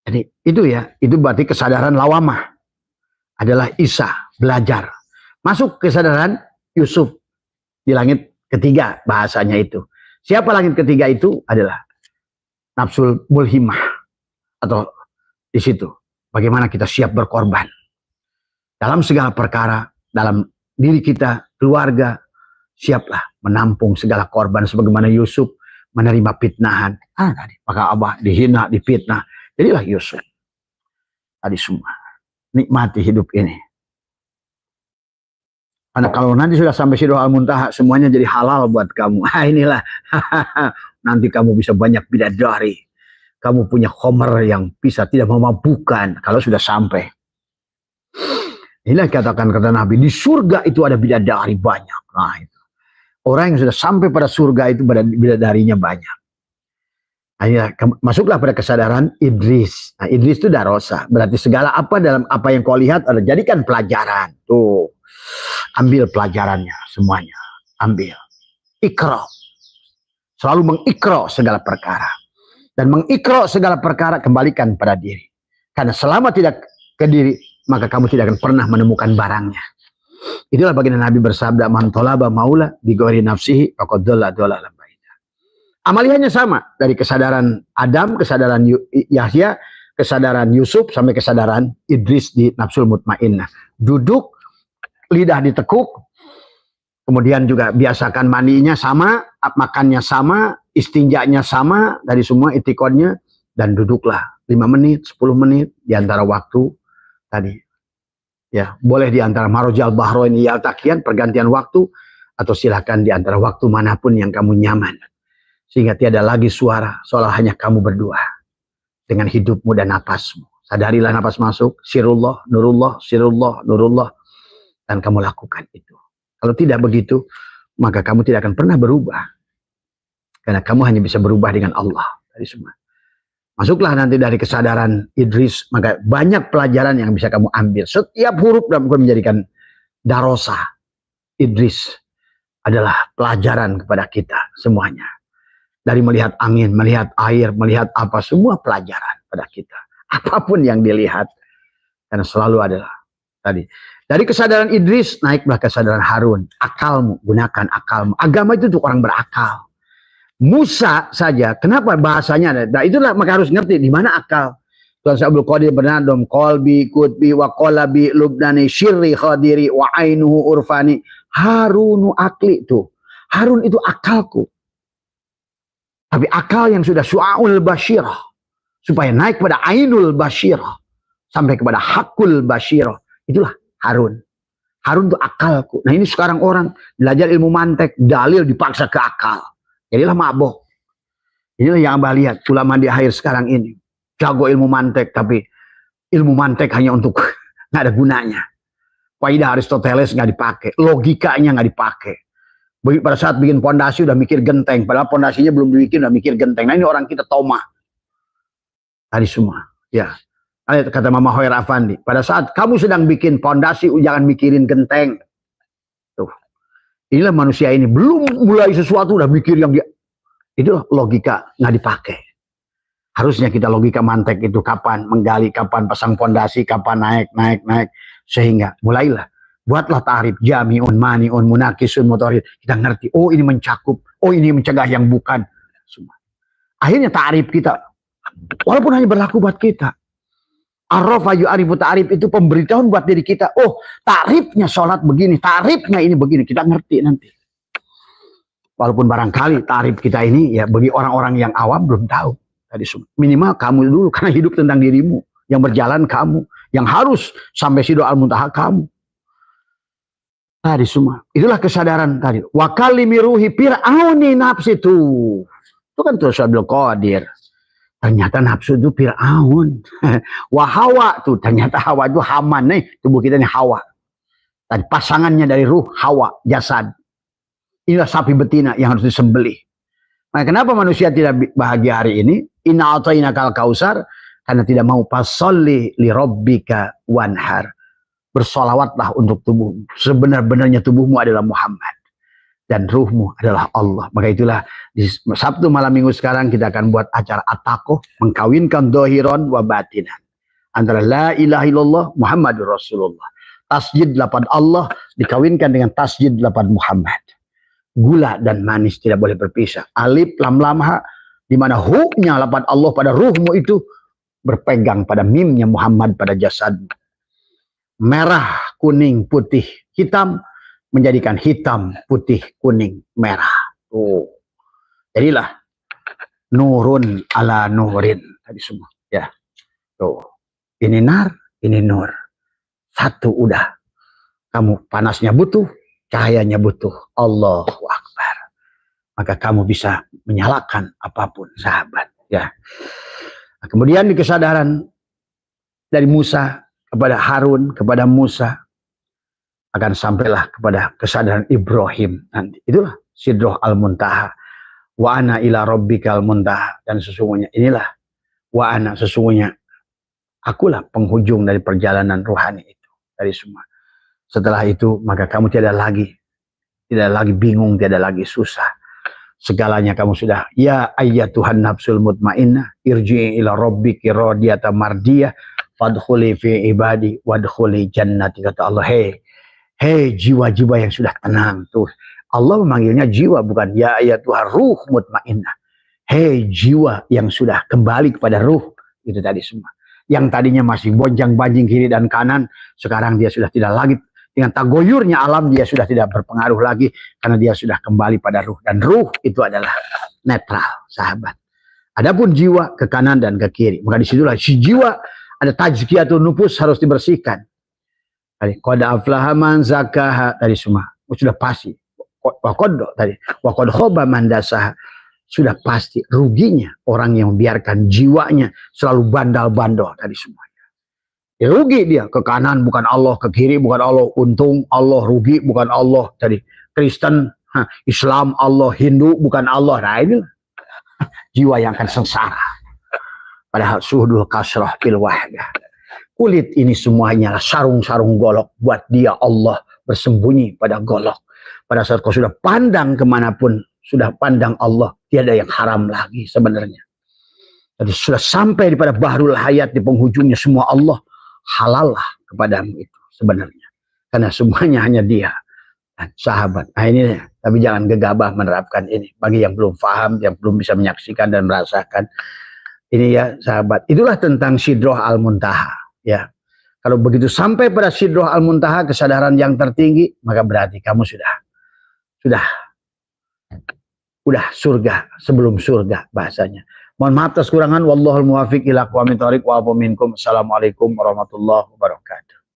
Jadi itu ya, itu berarti kesadaran lawamah. Adalah Isa, belajar. Masuk kesadaran Yusuf di langit ketiga, bahasanya itu. Siapa langit ketiga itu? Adalah nafsul mulhimah. Atau di situ. Bagaimana kita siap berkorban. Dalam segala perkara, dalam diri kita, keluarga, siaplah menampung segala korban sebagaimana Yusuf menerima fitnahan. Maka Abah dihina, difitnah. Jadilah Yusuf. Tadi semua. Nikmati hidup ini. Karena kalau nanti sudah sampai Sidratul Muntaha, semuanya jadi halal buat kamu. Inilah. Nanti kamu bisa banyak bidadari. Kamu punya khomer yang bisa tidak memabukkan kalau sudah sampai. Inilah katakan kata Nabi, di surga itu ada bidadari banyak. Nah, itu. Orang yang sudah sampai pada surga itu bidadarinya banyak. Nah, masuklah pada kesadaran Idris. Nah, Idris itu darosa. Berarti segala apa dalam apa yang kau lihat adalah jadikan pelajaran. Tuh, ambil pelajarannya semuanya. Ambil. Ikra. Selalu mengikra segala perkara. Dan mengikra segala perkara kembalikan pada diri. Karena selama tidak ke diri, maka kamu tidak akan pernah menemukan barangnya. Itulah baginda Nabi bersabda, man talaba maula bi ghairi nafsihi faqad dhalla dhalalan ba'ida. Amaliannya sama, dari kesadaran Adam, kesadaran Yahya, kesadaran Yusuf sampai kesadaran Idris di nafsul mutmainnah. Duduk, lidah ditekuk, kemudian juga biasakan mandinya sama, makannya sama, istinjanya sama, dari semua itikonnya, dan duduklah 5 menit, 10 menit di antara waktu tadi, ya boleh di antara marojal bahroin yaltaqiyan, pergantian waktu, atau silakan di antara waktu manapun yang kamu nyaman, sehingga tiada lagi suara, seolah hanya kamu berdua dengan hidupmu dan napasmu. Sadarilah napas masuk, sirullah, nurullah, dan kamu lakukan itu. Kalau tidak begitu, maka kamu tidak akan pernah berubah, karena kamu hanya bisa berubah dengan Allah dari semua. Masuklah nanti dari kesadaran Idris, maka banyak pelajaran yang bisa kamu ambil. Setiap huruf dalam Quran menjadikan darosa. Idris adalah pelajaran kepada kita semuanya. Dari melihat angin, melihat air, melihat apa, semua pelajaran pada kita. Apapun yang dilihat. Karena selalu adalah tadi. Dari kesadaran Idris, naiklah kesadaran Harun. Akalmu, gunakan akalmu. Agama itu untuk orang berakal. Musa saja, kenapa bahasanya ada? Nah, itulah maka harus ngerti di mana akal. Tuhan Abdul Qadir bernadom, qalbi kutbi wa qalabi lubnani syirri khadiri wa ainuhu urfani. Harunu akli tuh. Harun itu akalku. Tapi akal yang sudah su'aul basyirah, supaya naik pada ainul basyirah, sampai kepada hakul basyirah, itulah Harun. Harun itu akalku. Nah ini sekarang orang belajar ilmu mantek, dalil dipaksa ke akal. Jadilah mabok. Inilah yang Abah lihat, ulama di akhir sekarang ini. Jago ilmu mantek, tapi ilmu mantek hanya untuk nggak ada gunanya. Kaidah Aristoteles nggak dipakai, logikanya nggak dipakai. Pada saat bikin pondasi udah mikir genteng, padahal pondasinya belum dibikin udah mikir genteng. Nah ini orang kita tomah tadi semua. Ya, kata Mama Hoyer Afandi, pada saat kamu sedang bikin pondasi jangan mikirin genteng. Tuh, inilah manusia ini belum mulai sesuatu udah mikir yang dia. Itu logika nggak dipakai. Harusnya kita logika mantek itu kapan menggali, kapan pasang pondasi, kapan naik, sehingga mulailah. Buatlah ta'rif jami'un, mani'un, munakisun, mutorid. Kita ngerti, oh ini mencakup, oh ini mencegah yang bukan. Semua. Akhirnya ta'rif kita, walaupun hanya berlaku buat kita. Arrafa yu'arifu ta'rif itu pemberitahuan buat diri kita. Oh ta'rifnya sholat begini, ta'rifnya ini begini. Kita ngerti nanti. Walaupun barangkali ta'rif kita ini ya bagi orang-orang yang awam belum tahu. Tadi minimal kamu dulu, karena hidup tentang dirimu. Yang berjalan kamu. Yang harus sampai Sidra Al-Muntaha kamu. Tadi semua. Itulah kesadaran tadi. Wa kalimi ruhi fir'auni nafsi itu. Itu kan terus Abdul Qadir. Ternyata nafsu itu Fir'aun. Wa Hawa tuh. Ternyata Hawa itu Haman nih. Tubuh kita ini Hawa. Tadi pasangannya dari ruh Hawa. Jasad. Inilah sapi betina yang harus disembelih. Nah kenapa manusia tidak bahagia hari ini? Inna a'tainakal kausar. Karena tidak mau fasolli li rabbika wanhar. Bersolawatlah untuk tubuhmu. Sebenar-benarnya tubuhmu adalah Muhammad. Dan ruhmu adalah Allah. Maka itulah di Sabtu malam minggu sekarang kita akan buat acara atakoh. Mengkawinkan dohiron wa batinan. Antara la ilaha illallah Muhammadur Rasulullah. Tasjid lapan Allah dikawinkan dengan tasjid lapan Muhammad. Gula dan manis tidak boleh berpisah. Alif lam lam ha. Dimana hu-nya lapan Allah pada ruhmu itu berpegang pada mimnya Muhammad pada jasadmu. Merah, kuning, putih, hitam menjadikan hitam, putih, kuning, merah. Tuh. Jadilah nurun ala nurin tadi semua. Ya. Tuh. Ini nar, ini nur. Satu udah. Kamu panasnya butuh, cahayanya butuh. Allahu Akbar. Maka kamu bisa menyalakan apapun, sahabat. Ya. Nah, kemudian di kesadaran dari Musa kepada Harun, kepada Musa, akan sampailah kepada kesadaran Ibrahim nanti. Itulah Sidrah Al-Muntaha. Wa ana ila rabbikal muntaha. Dan sesungguhnya inilah wa ana, sesungguhnya akulah penghujung dari perjalanan rohani itu. Dari semua. Setelah itu maka kamu tidak lagi bingung, tidak lagi susah. Segalanya kamu sudah, ya ayyatuhan nafsul mutmainnah irji'i ila rabbiki radiyatan mardiyah fadkhuli fi ibadi wadkhuli jannati. Kata Allah, hei jiwa-jiwa yang sudah tenang. Tuh Allah memanggilnya jiwa, bukan ya ayyatuhar ruh mutmainnah. Hei jiwa yang sudah kembali kepada ruh. Itu tadi semua. Yang tadinya masih bonjang-banjing kiri dan kanan, sekarang dia sudah tidak lagi. Dengan tagoyurnya alam dia sudah tidak berpengaruh lagi, karena dia sudah kembali pada ruh. Dan ruh itu adalah netral, sahabat. Adapun jiwa ke kanan dan ke kiri, maka disitulah si jiwa ada tazkiyatun nufus harus dibersihkan. Tadi qad aflaha man zakaha tadi semua sudah pasti. Waqad tadi waqad khaba man dasaha, sudah pasti ruginya orang yang membiarkan jiwanya selalu bandal-bandol tadi semua. Ya, rugi dia, ke kanan bukan Allah, ke kiri bukan Allah, untung Allah, rugi bukan Allah. Tadi Kristen, Islam Allah, Hindu bukan Allah. Nah ini jiwa yang akan sengsara. Padahal suhdul kasrah fil wahdah. Kulit ini semuanya sarung-sarung golok. Buat dia Allah bersembunyi pada golok. Pada saat kau sudah pandang kemanapun, sudah pandang Allah, tiada yang haram lagi sebenarnya. Jadi sudah sampai pada bahrul hayat, di penghujungnya semua Allah. Halallah kepadamu itu sebenarnya, karena semuanya hanya dia. Dan sahabat, nah ini, tapi jangan gegabah menerapkan ini. Bagi yang belum paham, yang belum bisa menyaksikan dan merasakan ini ya sahabat, itulah tentang Sidrah Al-Muntaha. Ya, kalau begitu sampai pada Sidrah Al-Muntaha, kesadaran yang tertinggi, maka berarti kamu sudah udah surga sebelum surga bahasanya. Mohon maaf atas kurangan. Wallahul muwaffiq ila aqwamit thoriq wa afu minkum. Assalamualaikum warahmatullahi wabarakatuh.